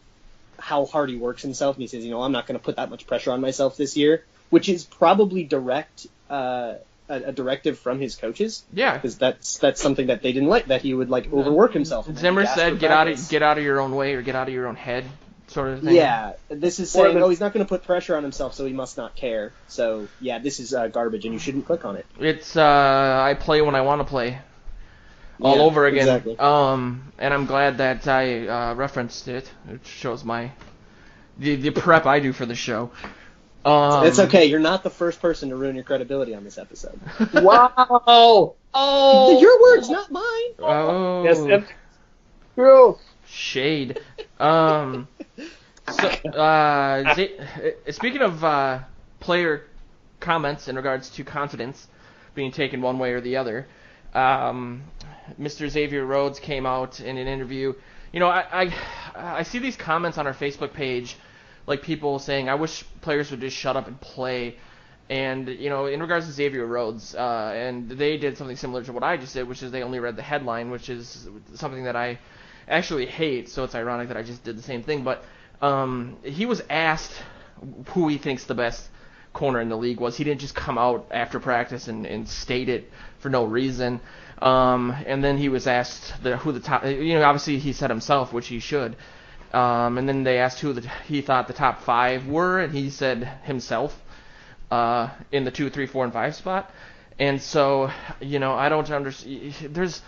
how hard he works himself, and he says, I'm not going to put that much pressure on myself this year, which is probably a directive from his coaches. Yeah, because that's something that they didn't like, that he would overwork himself. Zimmer said, get out of your own way, or get out of your own head, sort of thing. Yeah, this is saying, he's not going to put pressure on himself, so he must not care. So yeah, this is garbage, and you shouldn't click on it. It's I play when I want to play, all over again. Exactly. And I'm glad that I referenced it. It shows the prep I do for the show. It's okay. You're not the first person to ruin your credibility on this episode. Wow! Oh, your words, not mine. Oh, yes, true. Shade. Speaking of player comments in regards to confidence being taken one way or the other, Mr. Xavier Rhodes came out in an interview. I see these comments on our Facebook page. Like people saying, I wish players would just shut up and play. And, in regards to Xavier Rhodes, and they did something similar to what I just did, which is they only read the headline, which is something that I actually hate, so it's ironic that I just did the same thing. But he was asked who he thinks the best corner in the league was. He didn't just come out after practice and state it for no reason. And then he was asked who the top, obviously he said himself, which he should. And then they asked who he thought the top 5 were, and he said himself. In the 2, 3, 4, and 5 spot. And so, I don't understand. There's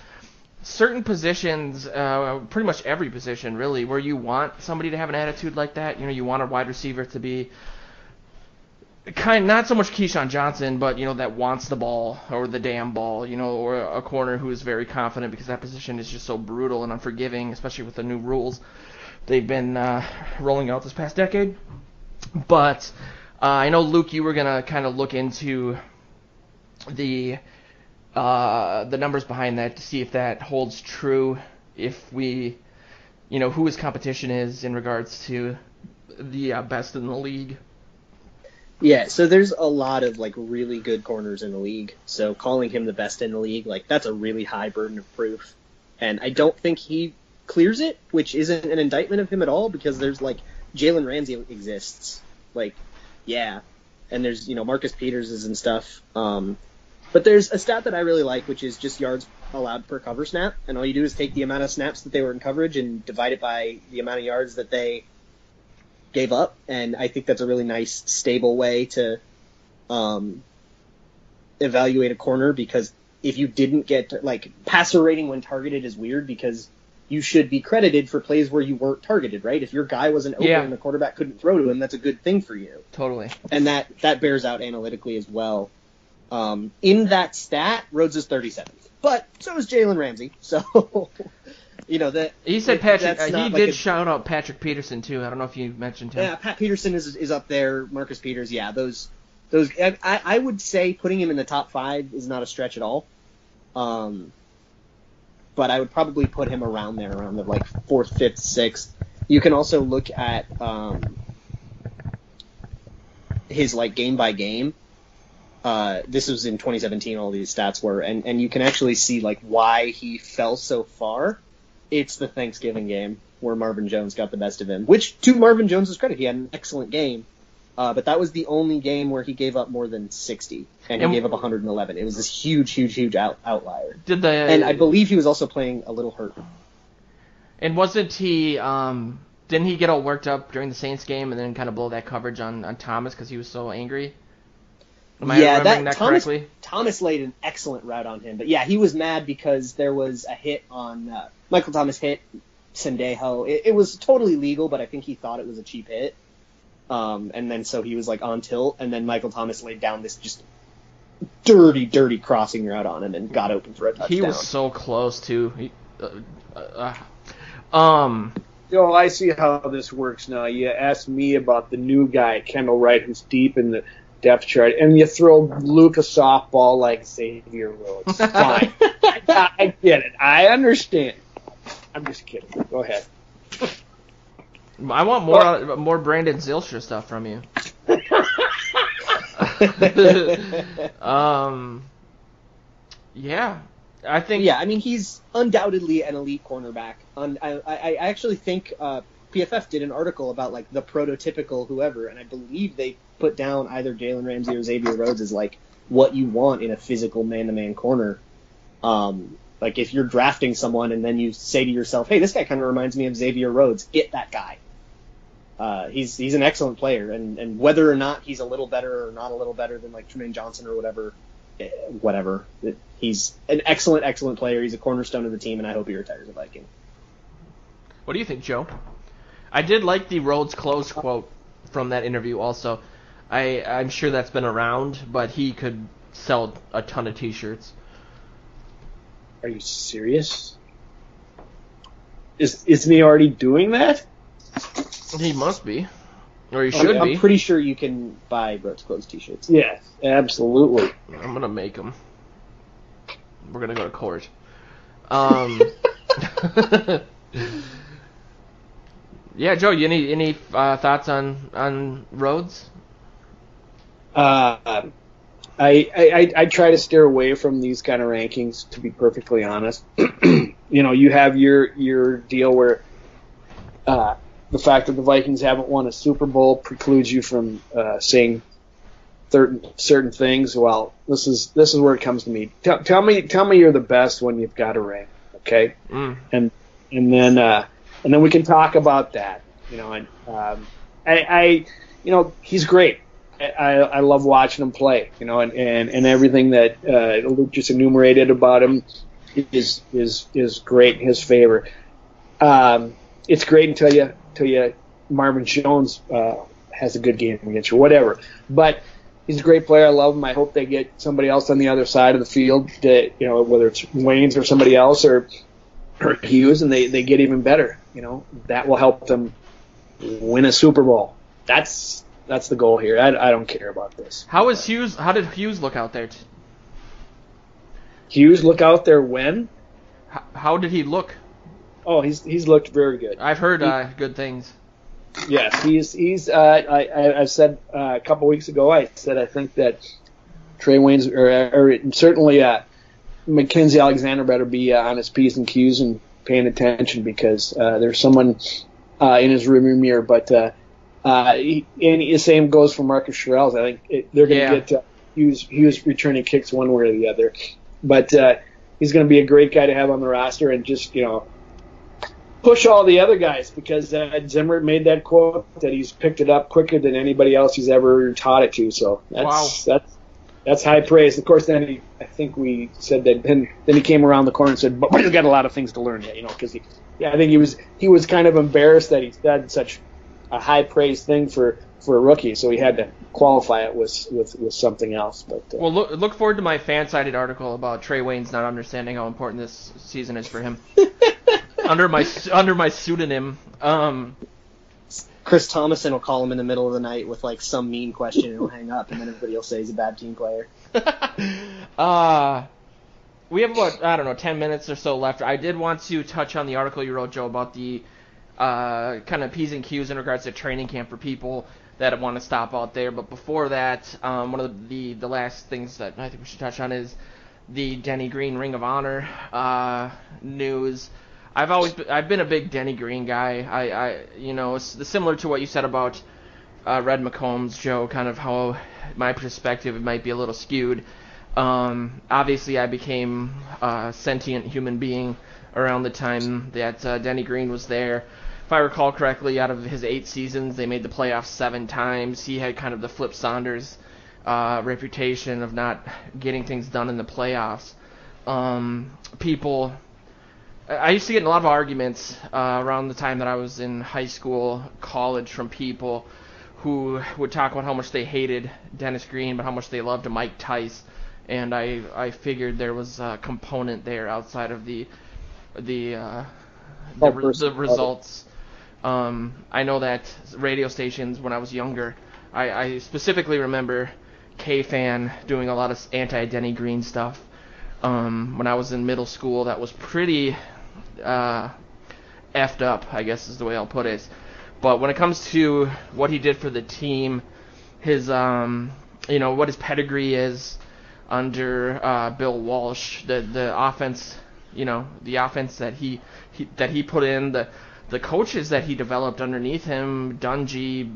certain positions, pretty much every position really, where you want somebody to have an attitude like that. You want a wide receiver to be not so much Keyshawn Johnson, but that wants the ball or the damn ball, or a corner who is very confident, because that position is just so brutal and unforgiving, especially with the new rules they've been rolling out this past decade. But I know, Luke, you were going to kind of look into the numbers behind that to see if that holds true, if we, who his competition is in regards to the best in the league. Yeah, so there's a lot of, really good corners in the league. So calling him the best in the league, that's a really high burden of proof. And I don't think he clears it, which isn't an indictment of him at all, because there's, Jalen Ramsey exists. Yeah, and there's, Marcus Peters and stuff. But there's a stat that I really like, which is just yards allowed per cover snap. And all you do is take the amount of snaps that they were in coverage and divide it by the amount of yards that they gave up. And I think that's a really nice, stable way to evaluate a corner, because if you didn't get, passer rating when targeted is weird, because you should be credited for plays where you weren't targeted, right? If your guy wasn't open and the quarterback couldn't throw to him, that's a good thing for you. Totally. And that bears out analytically as well. In that stat, Rhodes is 37th. But so is Jalen Ramsey. So, that... He said Patrick... he did shout out Patrick Peterson, too. I don't know if you mentioned him. Yeah, Pat Peterson is up there. Marcus Peters, yeah. Those. I would say putting him in the top 5 is not a stretch at all. But I would probably put him around there, around the 4th, 5th, 6th. You can also look at his game by game. This was in 2017. All these stats were, and you can actually see why he fell so far. It's the Thanksgiving game where Marvin Jones got the best of him. Which, to Marvin Jones' credit, he had an excellent game. But that was the only game where he gave up more than 60, and he gave up 111. It was this huge outlier. And I believe he was also playing a little hurt. And wasn't he? Didn't he get all worked up during the Saints game and then kind of blow that coverage on Thomas because he was so angry? Am I remembering that correctly? Thomas laid an excellent route on him, but yeah, he was mad because there was a hit on Michael Thomas hit Sendejo. It was totally legal, but I think he thought it was a cheap hit. And then so he was on tilt, and then Michael Thomas laid down this just dirty crossing route on him and got open for a touchdown. He was so close too. Yo, I see how this works now. You asked me about the new guy, Kendall Wright, who's deep in the depth chart, and you throw Luke a softball like Xavier Rhodes. Fine. I get it. I understand. I'm just kidding. Go ahead. I want more Brandon Zilstra stuff from you. Yeah, I think. Yeah, I mean, he's undoubtedly an elite cornerback. I actually think PFF did an article about the prototypical whoever, and I believe they put down either Jalen Ramsey or Xavier Rhodes as what you want in a physical man-to-man corner. If you're drafting someone and then you say to yourself, hey, this guy kind of reminds me of Xavier Rhodes, get that guy. He's an excellent player, and whether or not he's a little better or not a little better than Tremaine Johnson or whatever, he's an excellent player. He's a cornerstone of the team, and I hope he retires a Viking. What do you think, Joe? I did like the Rhodes close quote from that interview also. I'm sure that's been around, but he could sell a ton of T-shirts. Are you serious? Isn't he already doing that? He must be. Or he should be. I'm pretty sure you can buy Rhodes closed T-shirts. Yes, absolutely. I'm going to make them. We're going to go to court. Yeah, Joe, you any thoughts on Rhodes? I try to steer away from these kind of rankings, to be perfectly honest. You have your deal where the fact that the Vikings haven't won a Super Bowl precludes you from saying certain things. Well, this is where it comes to me. Tell me you're the best when you've got a ring, okay? And then we can talk about that. He's great. I love watching him play, and everything that Luke just enumerated about him is great in his favor. It's great until you Marvin Jones has a good game against you, whatever. But he's a great player. I love him. I hope they get somebody else on the other side of the field, that, whether it's Waynes or somebody else or Hughes, and they get even better. That will help them win a Super Bowl. That's the goal here. I don't care about this. How did Hughes look out there? Hughes look out there when? How did he look? Oh, he's looked very good. I've heard good things. Yes, he's. I said a couple weeks ago. I said I think that Trey Waynes or certainly Mackenzie Alexander better be on his P's and Q's and paying attention, because there's someone in his rearview mirror. But and the same goes for Marcus Sherrills. I think they're going to get Hughes returning kicks one way or the other. But he's going to be a great guy to have on the roster, and just push all the other guys, because Zimmer made that quote that he's picked it up quicker than anybody else he's ever taught it to. So that's high praise. Of course, then I think we said that. Then he came around the corner and said, "But he's got a lot of things to learn yet," because I think he was kind of embarrassed that he said such a high praise thing for a rookie, so he had to qualify it with something else. But well, look forward to my fan-sided article about Trey Waynes not understanding how important this season is for him. under my pseudonym. Chris Thomason will call him in the middle of the night with some mean question, and he'll hang up, and then everybody will say he's a bad team player. We have about 10 minutes or so left. I did want to touch on the article you wrote, Joe, about the kind of P's and Q's in regards to training camp for people that want to stop out there. But before that, one of the last things that I think we should touch on is the Denny Green Ring of Honor news. I've been a big Denny Green guy. It's similar to what you said about Red McCombs, Joe, kind of how my perspective might be a little skewed. Obviously, I became a sentient human being around the time that Denny Green was there. If I recall correctly, out of his 8 seasons, they made the playoffs 7 times. He had kind of the Flip Saunders reputation of not getting things done in the playoffs. I used to get in a lot of arguments around the time that I was in high school, college, from people who would talk about how much they hated Dennis Green, but how much they loved Mike Tice. And I figured there was a component there outside of the results. I know that radio stations, when I was younger, I specifically remember K-Fan doing a lot of anti-Denny Green stuff. When I was in middle school, that was pretty effed up, I guess is the way I'll put it. But when it comes to what he did for the team, his what his pedigree is under Bill Walsh, the offense, the offense that he put in, the coaches that he developed underneath him, Dungy,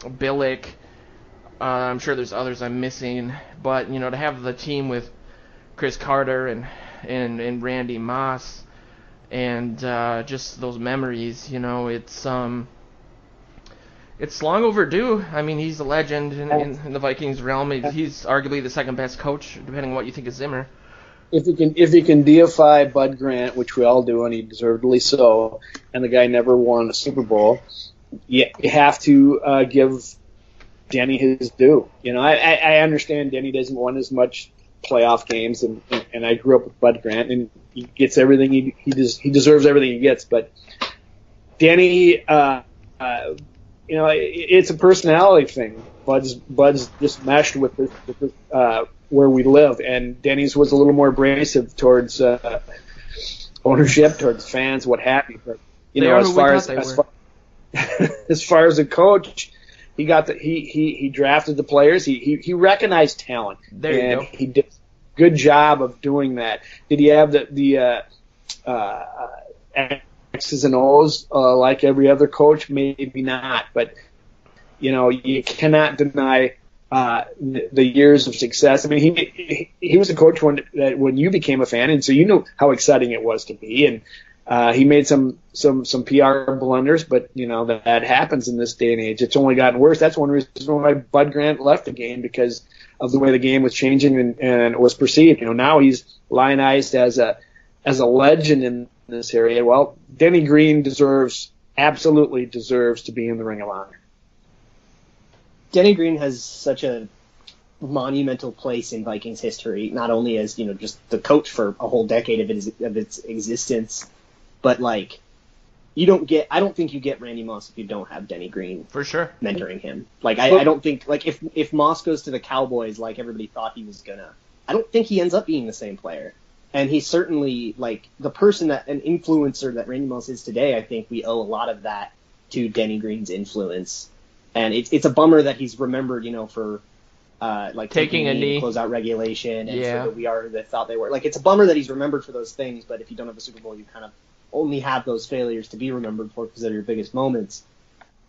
Billick, I'm sure there's others I'm missing, but to have the team with Chris Carter and Randy Moss, and just those memories, it's long overdue. I mean, he's a legend in the Vikings realm. He's arguably the second best coach, depending on what you think of Zimmer. If you can deify Bud Grant, which we all do, and he deservedly so, and the guy never won a Super Bowl, you have to give Denny his due. I understand Denny doesn't win as much playoff games, and I grew up with Bud Grant, and he gets everything he deserves everything he gets. But Denny, it's a personality thing. Bud's just meshed with this where we live, and Denny's was a little more abrasive towards ownership, towards fans, what have you. But as far as a coach, he drafted the players. He recognized talent. There you go. He did a good job of doing that. Did he have the X's and O's like every other coach? Maybe not, but you cannot deny the years of success. I mean, he was a coach when you became a fan, and so you knew how exciting it was to be. And he made some PR blunders, but that happens in this day and age. It's only gotten worse. That's one reason why Bud Grant left the game, because of the way the game was changing and was perceived. Now he's lionized as a legend in this area. Well, Denny Green absolutely deserves to be in the Ring of Honor. Denny Green has such a monumental place in Vikings history, not only as just the coach for a whole decade of its existence, but I don't think you get Randy Moss if you don't have Denny Green for sure mentoring him. I don't think if Moss goes to the Cowboys like everybody thought he was gonna, I don't think he ends up being the same player. And he's certainly the person an influencer that Randy Moss is today. I think we owe a lot of that to Denny Green's influence. And it's a bummer that he's remembered, for taking a knee, close out regulation, and for the we are that thought they were. It's a bummer that he's remembered for those things. But if you don't have a Super Bowl, you kind of only have those failures to be remembered for because they're your biggest moments.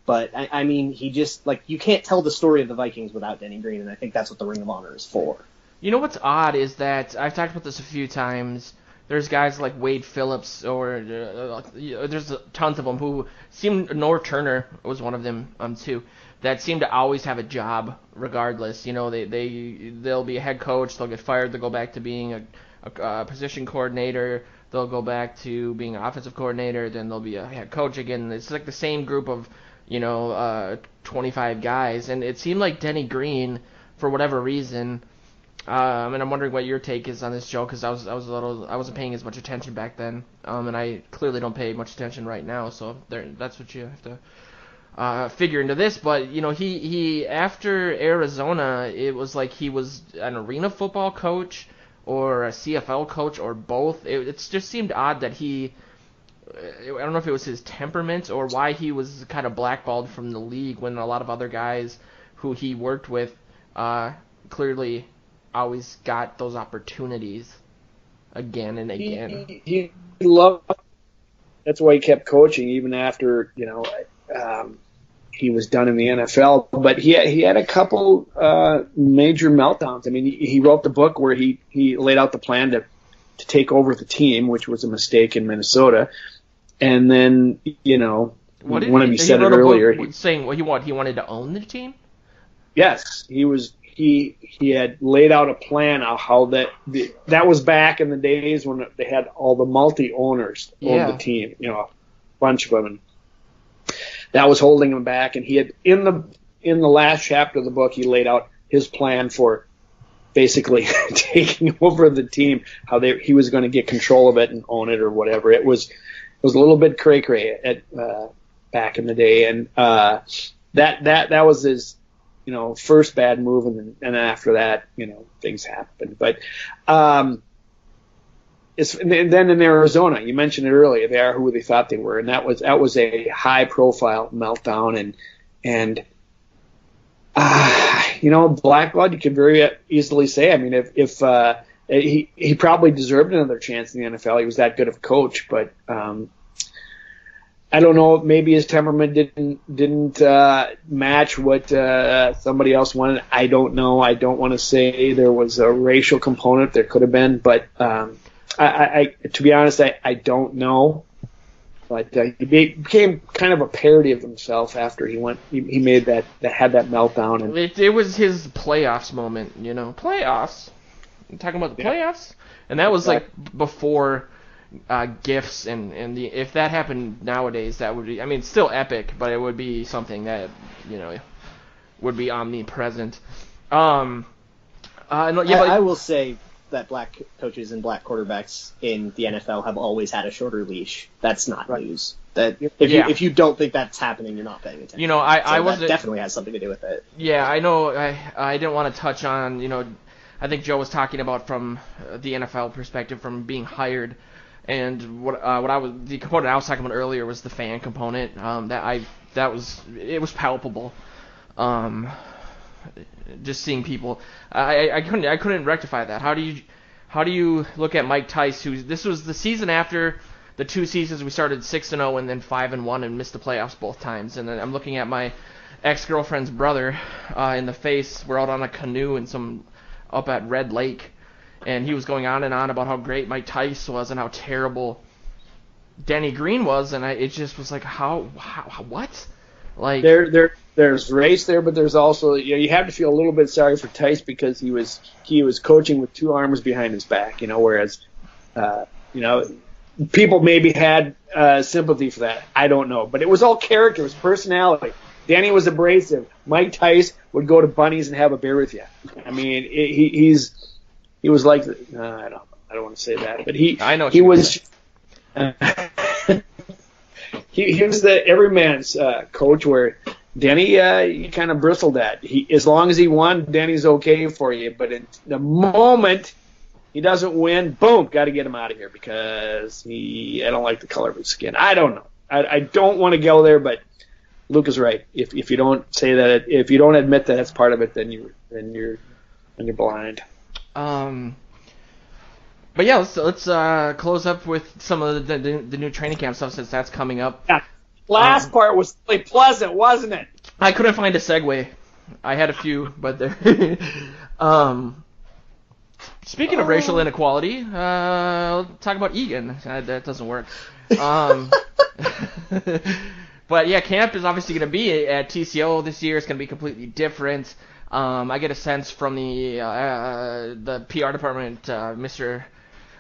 But I mean, he just you can't tell the story of the Vikings without Denny Green, and I think that's what the Ring of Honor is for. You know what's odd is that I've talked about this a few times. There's guys like Wade Phillips, or there's tons of them who Norv Turner was one of them too, that seem to always have a job regardless. They'll be a head coach, they'll get fired, they'll go back to being a position coordinator, they'll go back to being an offensive coordinator, then they'll be a head coach again. It's the same group of 25 guys, and it seemed like Denny Green, for whatever reason. And I'm wondering what your take is on this, Joe, because I wasn't paying as much attention back then, and I clearly don't pay much attention right now. So that's what you have to figure into this. But he after Arizona, it was like he was an arena football coach or a CFL coach or both. It just seemed odd that I don't know if it was his temperament or why he was kind of blackballed from the league when a lot of other guys who he worked with clearly always got those opportunities again and again. He loved. That's why he kept coaching even after he was done in the NFL. But he had a couple major meltdowns. I mean, he wrote the book where he laid out the plan to take over the team, which was a mistake in Minnesota. And then one of you said it earlier, saying he wanted to own the team. Yes, he had laid out a plan of how that was back in the days when they had all the multi-owners own the team, a bunch of them. And that was holding him back. And he had in the last chapter of the book, he laid out his plan for basically taking over the team, how he was going to get control of it and own it or whatever. It was a little bit cray-cray back in the day, and that was his first bad move, and then after that, things happened. But then in Arizona, you mentioned it earlier, they are who they thought they were, and that was a high-profile meltdown, and black blood, you could very easily say. I mean, if he probably deserved another chance in the NFL. He was that good of a coach, but I don't know. Maybe his temperament didn't match what somebody else wanted. I don't know. I don't want to say there was a racial component. There could have been, but I to be honest, I don't know. But he became kind of a parody of himself after he made that had that meltdown. And it was his playoffs moment, playoffs. I'm talking about the playoffs, and that was before gifts and if that happened nowadays, that would be, I mean, it's still epic, but it would be something that would be omnipresent. I will say that black coaches and black quarterbacks in the NFL have always had a shorter leash. That's not news. That if you don't think that's happening, you're not paying attention. That definitely has something to do with it. Yeah, I know. I didn't want to touch on. I think Joe was talking about from the NFL perspective, from being hired. And the component I was talking about earlier was the fan component. It was palpable. Just seeing people, I couldn't rectify that. How do you look at Mike Tice, this was the season after the 2 seasons we started 6-0 and then 5-1 and missed the playoffs both times, and then I'm looking at my ex-girlfriend's brother in the face. We're out on a canoe up at Red Lake, and he was going on and on about how great Mike Tice was and how terrible Denny Green was, and it just was like, how what? Like there's race there, but there's also, you have to feel a little bit sorry for Tice because he was coaching with 2 arms behind his back, whereas people maybe had sympathy for that. I don't know, but it was all character, it was personality. Danny was abrasive. Mike Tice would go to Bunny's and have a beer with you. I mean, he was like, I don't want to say that, but he was. He was the everyman's coach, where Denny you kind of bristled at. As long as he won, Denny's okay for you. But in the moment he doesn't win, boom, got to get him out of here because I don't like the color of his skin. I don't know. I don't want to go there, but Luke is right. If you don't say that, if you don't admit that that's part of it, then you're blind. But yeah, let's close up with some of the new training camp stuff, since that's coming up. Yeah. Last part was really pleasant, wasn't it? I couldn't find a segue. I had a few, but there. Speaking of racial inequality, I'll talk about Egan. That doesn't work. But yeah, camp is obviously going to be at TCO this year. It's going to be completely different. I get a sense from the PR department, Mr.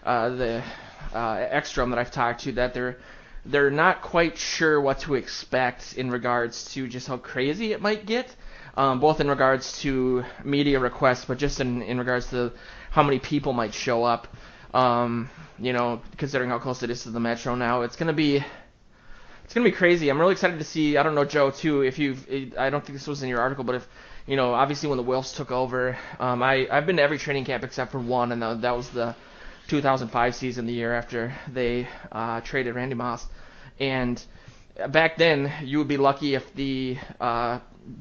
Ekstrom that I've talked to, that they're not quite sure what to expect in regards to just how crazy it might get, both in regards to media requests, but just in regards to how many people might show up. Considering how close it is to the Metro now, it's gonna be crazy. I'm really excited to see. I don't know, Joe, too. I don't think this was in your article, but if obviously when the Wilfs took over, I've been to every training camp except for one, and that was the 2005 season, the year after they traded Randy Moss. And back then, you would be lucky if the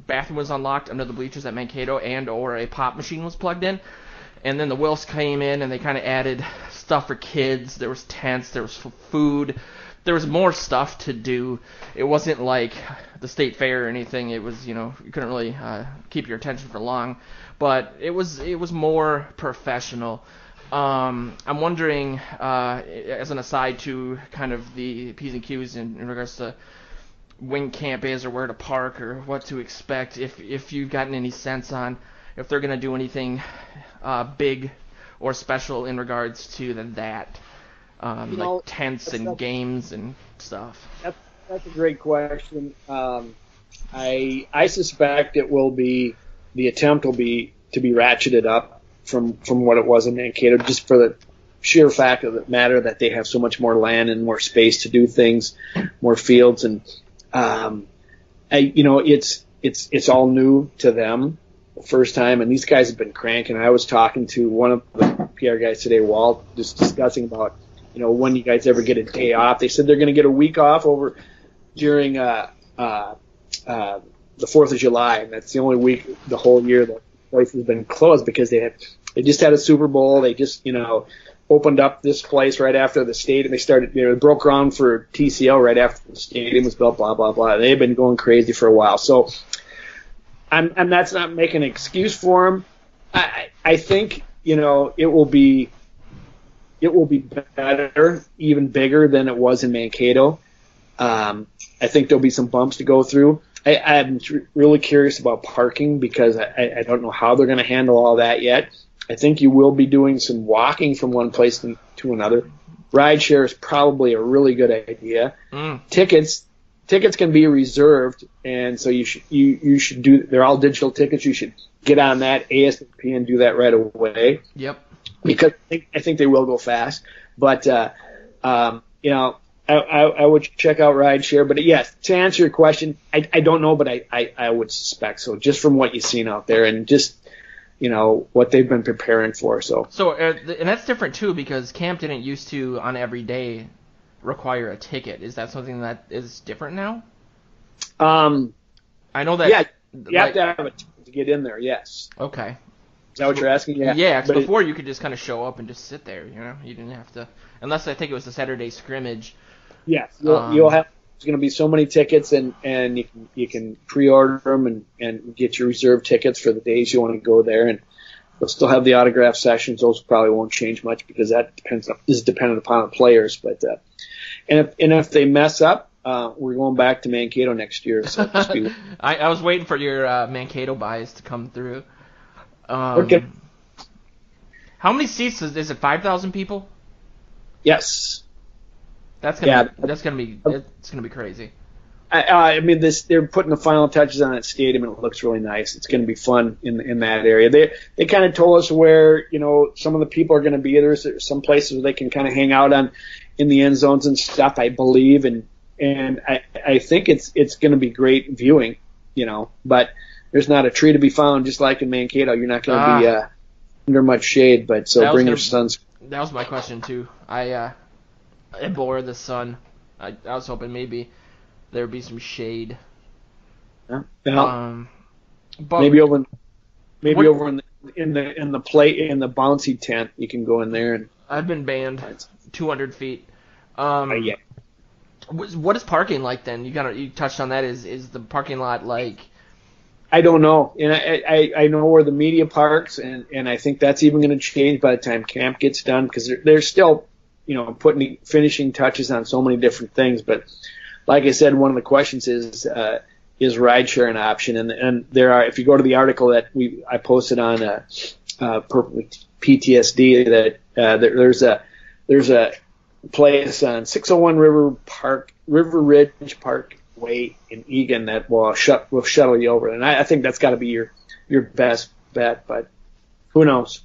bathroom was unlocked under the bleachers at Mankato or a pop machine was plugged in. And then the Wilfs came in and they kind of added stuff for kids. There was tents, there was food, there was more stuff to do. It wasn't like the state fair or anything. It was, you couldn't really keep your attention for long, but it was more professional. I'm wondering, as an aside to kind of the P's and Q's in regards to when camp is or where to park or what to expect, if you've gotten any sense on if they're going to do anything big or special in regards to that, like tents and games and stuff. That's a great question. I suspect the attempt will be to be ratcheted up from what it was in Mankato, just for the sheer fact of the matter that they have so much more land and more space to do things, more fields, and it's all new to them the first time, and these guys have been cranking. I was talking to one of the PR guys today, Walt, just discussing about when you guys ever get a day off. They said they're going to get a week off over during the 4th of July, and that's the only week the whole year that place has been closed because they just had a Super Bowl. They just opened up this place right after the stadium. They started broke ground for TCO right after the stadium was built. Blah blah blah. They've been going crazy for a while. So and that's not making an excuse for them. I think it will be better, even bigger than it was in Mankato. I think there'll be some bumps to go through. I'm really curious about parking because I don't know how they're going to handle all that yet. I think you will be doing some walking from one place to another. Rideshare is probably a really good idea. Tickets can be reserved, and so you should do. They're all digital tickets. You should get on that ASAP and do that right away. Yep. Because I think they will go fast, but I would check out rideshare. But yes, to answer your question, I don't know, but I would suspect so, just from what you've seen out there and just what they've been preparing for. So and that's different too, because camp didn't used to on every day require a ticket. Is that something that is different now? I know that You have to have a ticket to get in there. Yes. Okay. Is that what you're asking? Yeah. Yeah. But before you could just kind of show up and just sit there. You didn't have to, unless I think it was the Saturday scrimmage. Yes. You'll have. There's going to be so many tickets, and you can pre-order them and get your reserve tickets for the days you want to go there, and they'll still have the autograph sessions. Those probably won't change much because that is dependent upon the players. But and if they mess up, we're going back to Mankato next year. So I was waiting for your Mankato buys to come through. Okay. How many seats is it? 5,000 people? Yes. It's gonna be crazy. I mean, they're putting the final touches on that stadium, and it looks really nice. It's going to be fun in that area. They kind of told us where some of the people are going to be. There's some places where they can kind of hang out in the end zones and stuff, I believe, and I think it's going to be great viewing, But there's not a tree to be found, just like in Mankato. You're not going to be under much shade, but bring your sons. That was my question too. I bore the sun. I was hoping maybe there would be some shade. Yeah. But maybe over in the bouncy tent, you can go in there. And I've been banned 200 feet. Yeah. What is parking like then? You touched on that. Is the parking lot like? I don't know, and I know where the media parks, and I think that's even going to change by the time camp gets done because they're still, putting finishing touches on so many different things. But like I said, one of the questions is rideshare an option, and there are, if you go to the article that I posted on purplePTSD, that there's a place on 601 River Ridge Parkway in Eagan that will shuttle you over, and I think that's got to be your best bet, but who knows?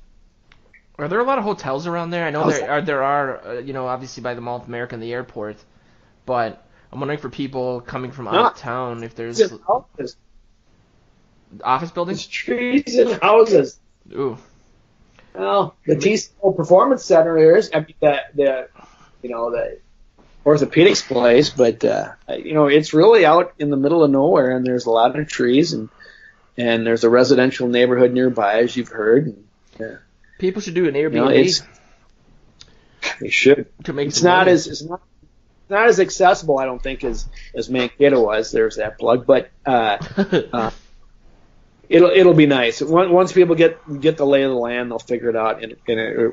Are there a lot of hotels around there? I know there are, obviously by the Mall of America and the airport, but I'm wondering for people coming from out of town if there's office buildings, trees and houses. Ooh. Well, the T-Stone Performance Center is the Orthopedic's place, but it's really out in the middle of nowhere, and there's a lot of trees, and there's a residential neighborhood nearby, as you've heard. And, people should do an Airbnb. They should. It's not as accessible, I don't think, as Mankato was. There's that plug, but it'll be nice. Once people get the lay of the land, they'll figure it out, and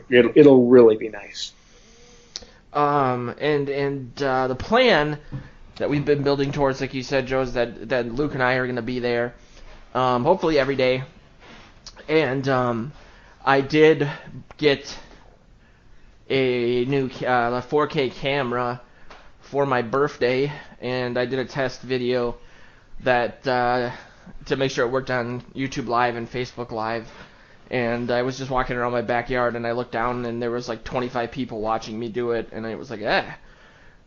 it'll really be nice. The plan that we've been building towards, like you said, Joe, is that Luke and I are going to be there, hopefully every day. And I did get a new 4K camera for my birthday, and I did a test video that to make sure it worked on YouTube Live and Facebook Live. And I was just walking around my backyard, and I looked down, and there was like 25 people watching me do it, and I was like,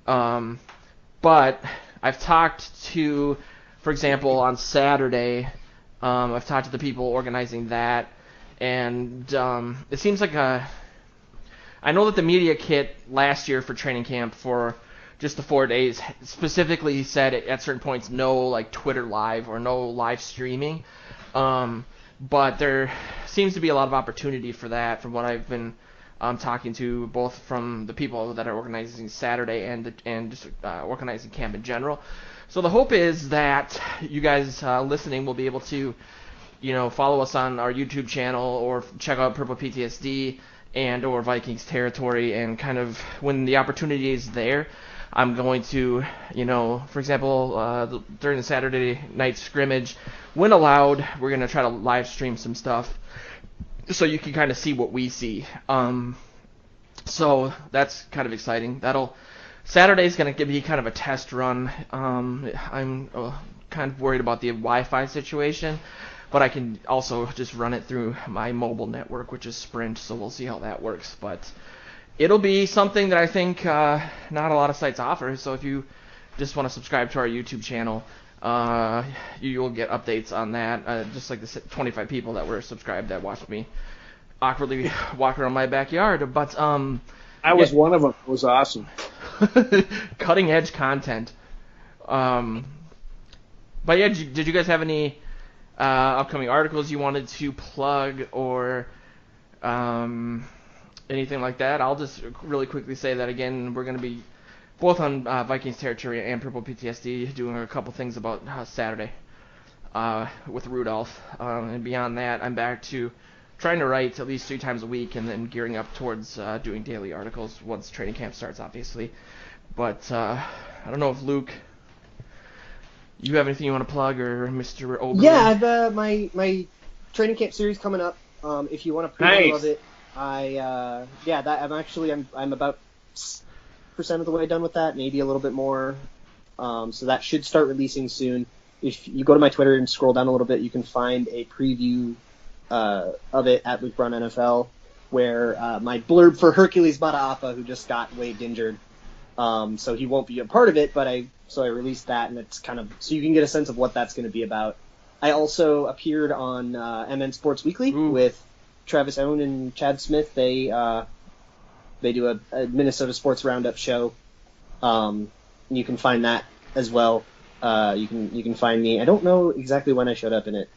But I've talked to, for example, on Saturday, I've talked to the people organizing that, and it seems like I know that the media kit last year for training camp for just the 4 days specifically said at certain points no like Twitter Live or no live streaming. But there seems to be a lot of opportunity for that from what I've been talking to, both from the people that are organizing Saturday and just organizing camp in general. So the hope is that you guys listening will be able to, follow us on our YouTube channel or check out purplePTSD and or VikingsTerritory, and kind of when the opportunity is there, I'm going to, for example, during the Saturday night scrimmage, when allowed, we're going to try to live stream some stuff so you can kind of see what we see. So that's kind of exciting. Saturday's going to be kind of a test run. I'm kind of worried about the Wi-Fi situation, but I can also just run it through my mobile network, which is Sprint, so we'll see how that works. But it'll be something that I think not a lot of sites offer, so if you just want to subscribe to our YouTube channel, you'll get updates on that, just like the 25 people that were subscribed that watched me awkwardly walk around my backyard. But I was one of them. It was awesome. Cutting edge content. But yeah, did you guys have any upcoming articles you wanted to plug or anything like that. I'll just really quickly say that again, we're going to be both on VikingsTerritory and purplePTSD doing a couple things about Saturday with Rudolph. And beyond that, I'm back to trying to write at least 3 times a week and then gearing up towards doing daily articles once training camp starts, obviously. But I don't know if Luke, you have anything you want to plug, or Mr. Oberle? Yeah, I have my training camp series coming up. If you want to preview of it, I'm about 6% of the way done with that, maybe a little bit more. So that should start releasing soon. If you go to my Twitter and scroll down a little bit, you can find a preview of it at Luke Braun NFL, where my blurb for Hercules Bataapa, who just got waived injured, so he won't be a part of it, but I released that, and it's kind of so you can get a sense of what that's going to be about. I also appeared on MN Sports Weekly with Travis Owen and Chad Smith. They do a Minnesota Sports Roundup show. You can find that as well. You can find me. I don't know exactly when I showed up in it,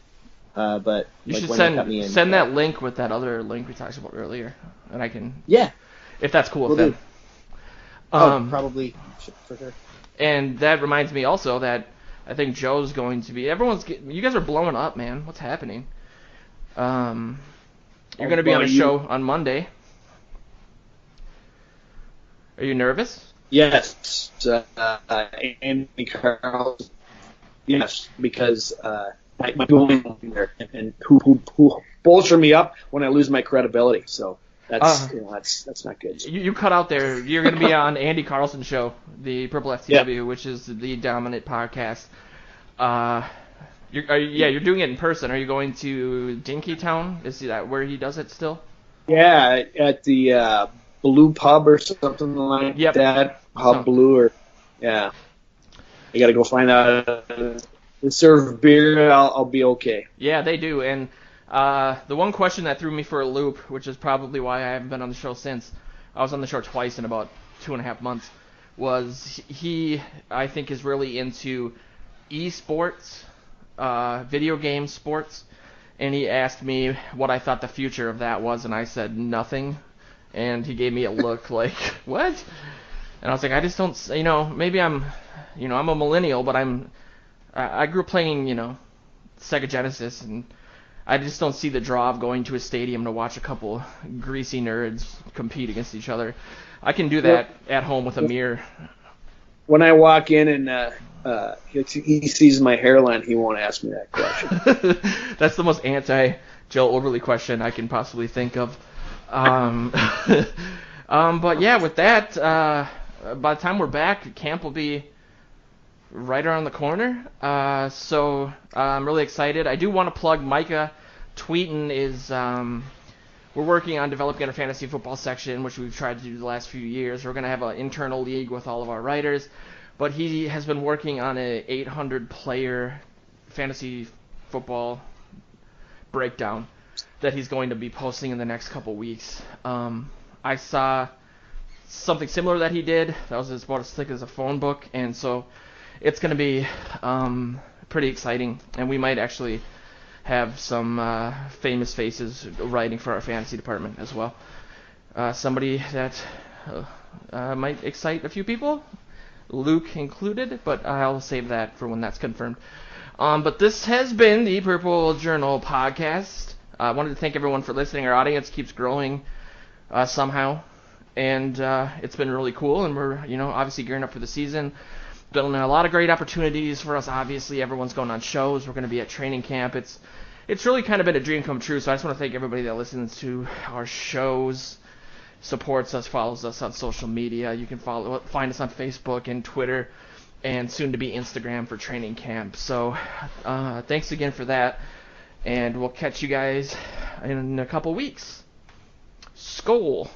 but you should when they cut me in. Send that link with that other link we talked about earlier, and I can. Yeah. If that's cool with Will them. Probably for sure. And that reminds me also that I think Joe's going to be. You guys are blowing up, man. What's happening? You're going to be on a show on Monday. Are you nervous? Yes, Andy Carlson. Yes, because my going there and who bolster me up when I lose my credibility. So that's not good. You cut out there. You're going to be on Andy Carlson's show, the Purple FTW, which is the dominant podcast. You're doing it in person. Are you going to Dinkytown? Is that where he does it still? Yeah, at the Blue Pub or something like that. Pub Blue or yeah. I got to go find out. They serve beer. I'll be okay. Yeah, they do. And the one question that threw me for a loop, which is probably why I haven't been on the show since. I was on the show twice in about 2.5 months. Was he? I think is really into esports, video game sports, and he asked me what I thought the future of that was, and I said nothing, and he gave me a look like, what? And I was like, I just don't, maybe I'm a millennial, but I grew up playing, Sega Genesis, and I just don't see the draw of going to a stadium to watch a couple greasy nerds compete against each other. I can do that at home with a mirror. When I walk in and he sees my hairline, he won't ask me that question. That's the most anti-Joe Oberle question I can possibly think of. But yeah, with that, by the time we're back, camp will be right around the corner. So I'm really excited. I do want to plug Micah Tweeten is we're working on developing a fantasy football section, which we've tried to do the last few years. We're going to have an internal league with all of our writers, but he has been working on a 800-player fantasy football breakdown that he's going to be posting in the next couple weeks. I saw something similar that he did. That was about as thick as a phone book, and so it's going to be pretty exciting, and we might actually have some famous faces writing for our fantasy department as well. Somebody that might excite a few people, Luke included, but I'll save that for when that's confirmed. But this has been the Purple Journal podcast. I wanted to thank everyone for listening. Our audience keeps growing somehow, and it's been really cool, and we're obviously gearing up for the season. Building a lot of great opportunities for us. Obviously, everyone's going on shows. We're going to be at training camp. It's really kind of been a dream come true. So I just want to thank everybody that listens to our shows, supports us, follows us on social media. You can find us on Facebook and Twitter, and soon to be Instagram for training camp. So thanks again for that, and we'll catch you guys in a couple weeks. Skol.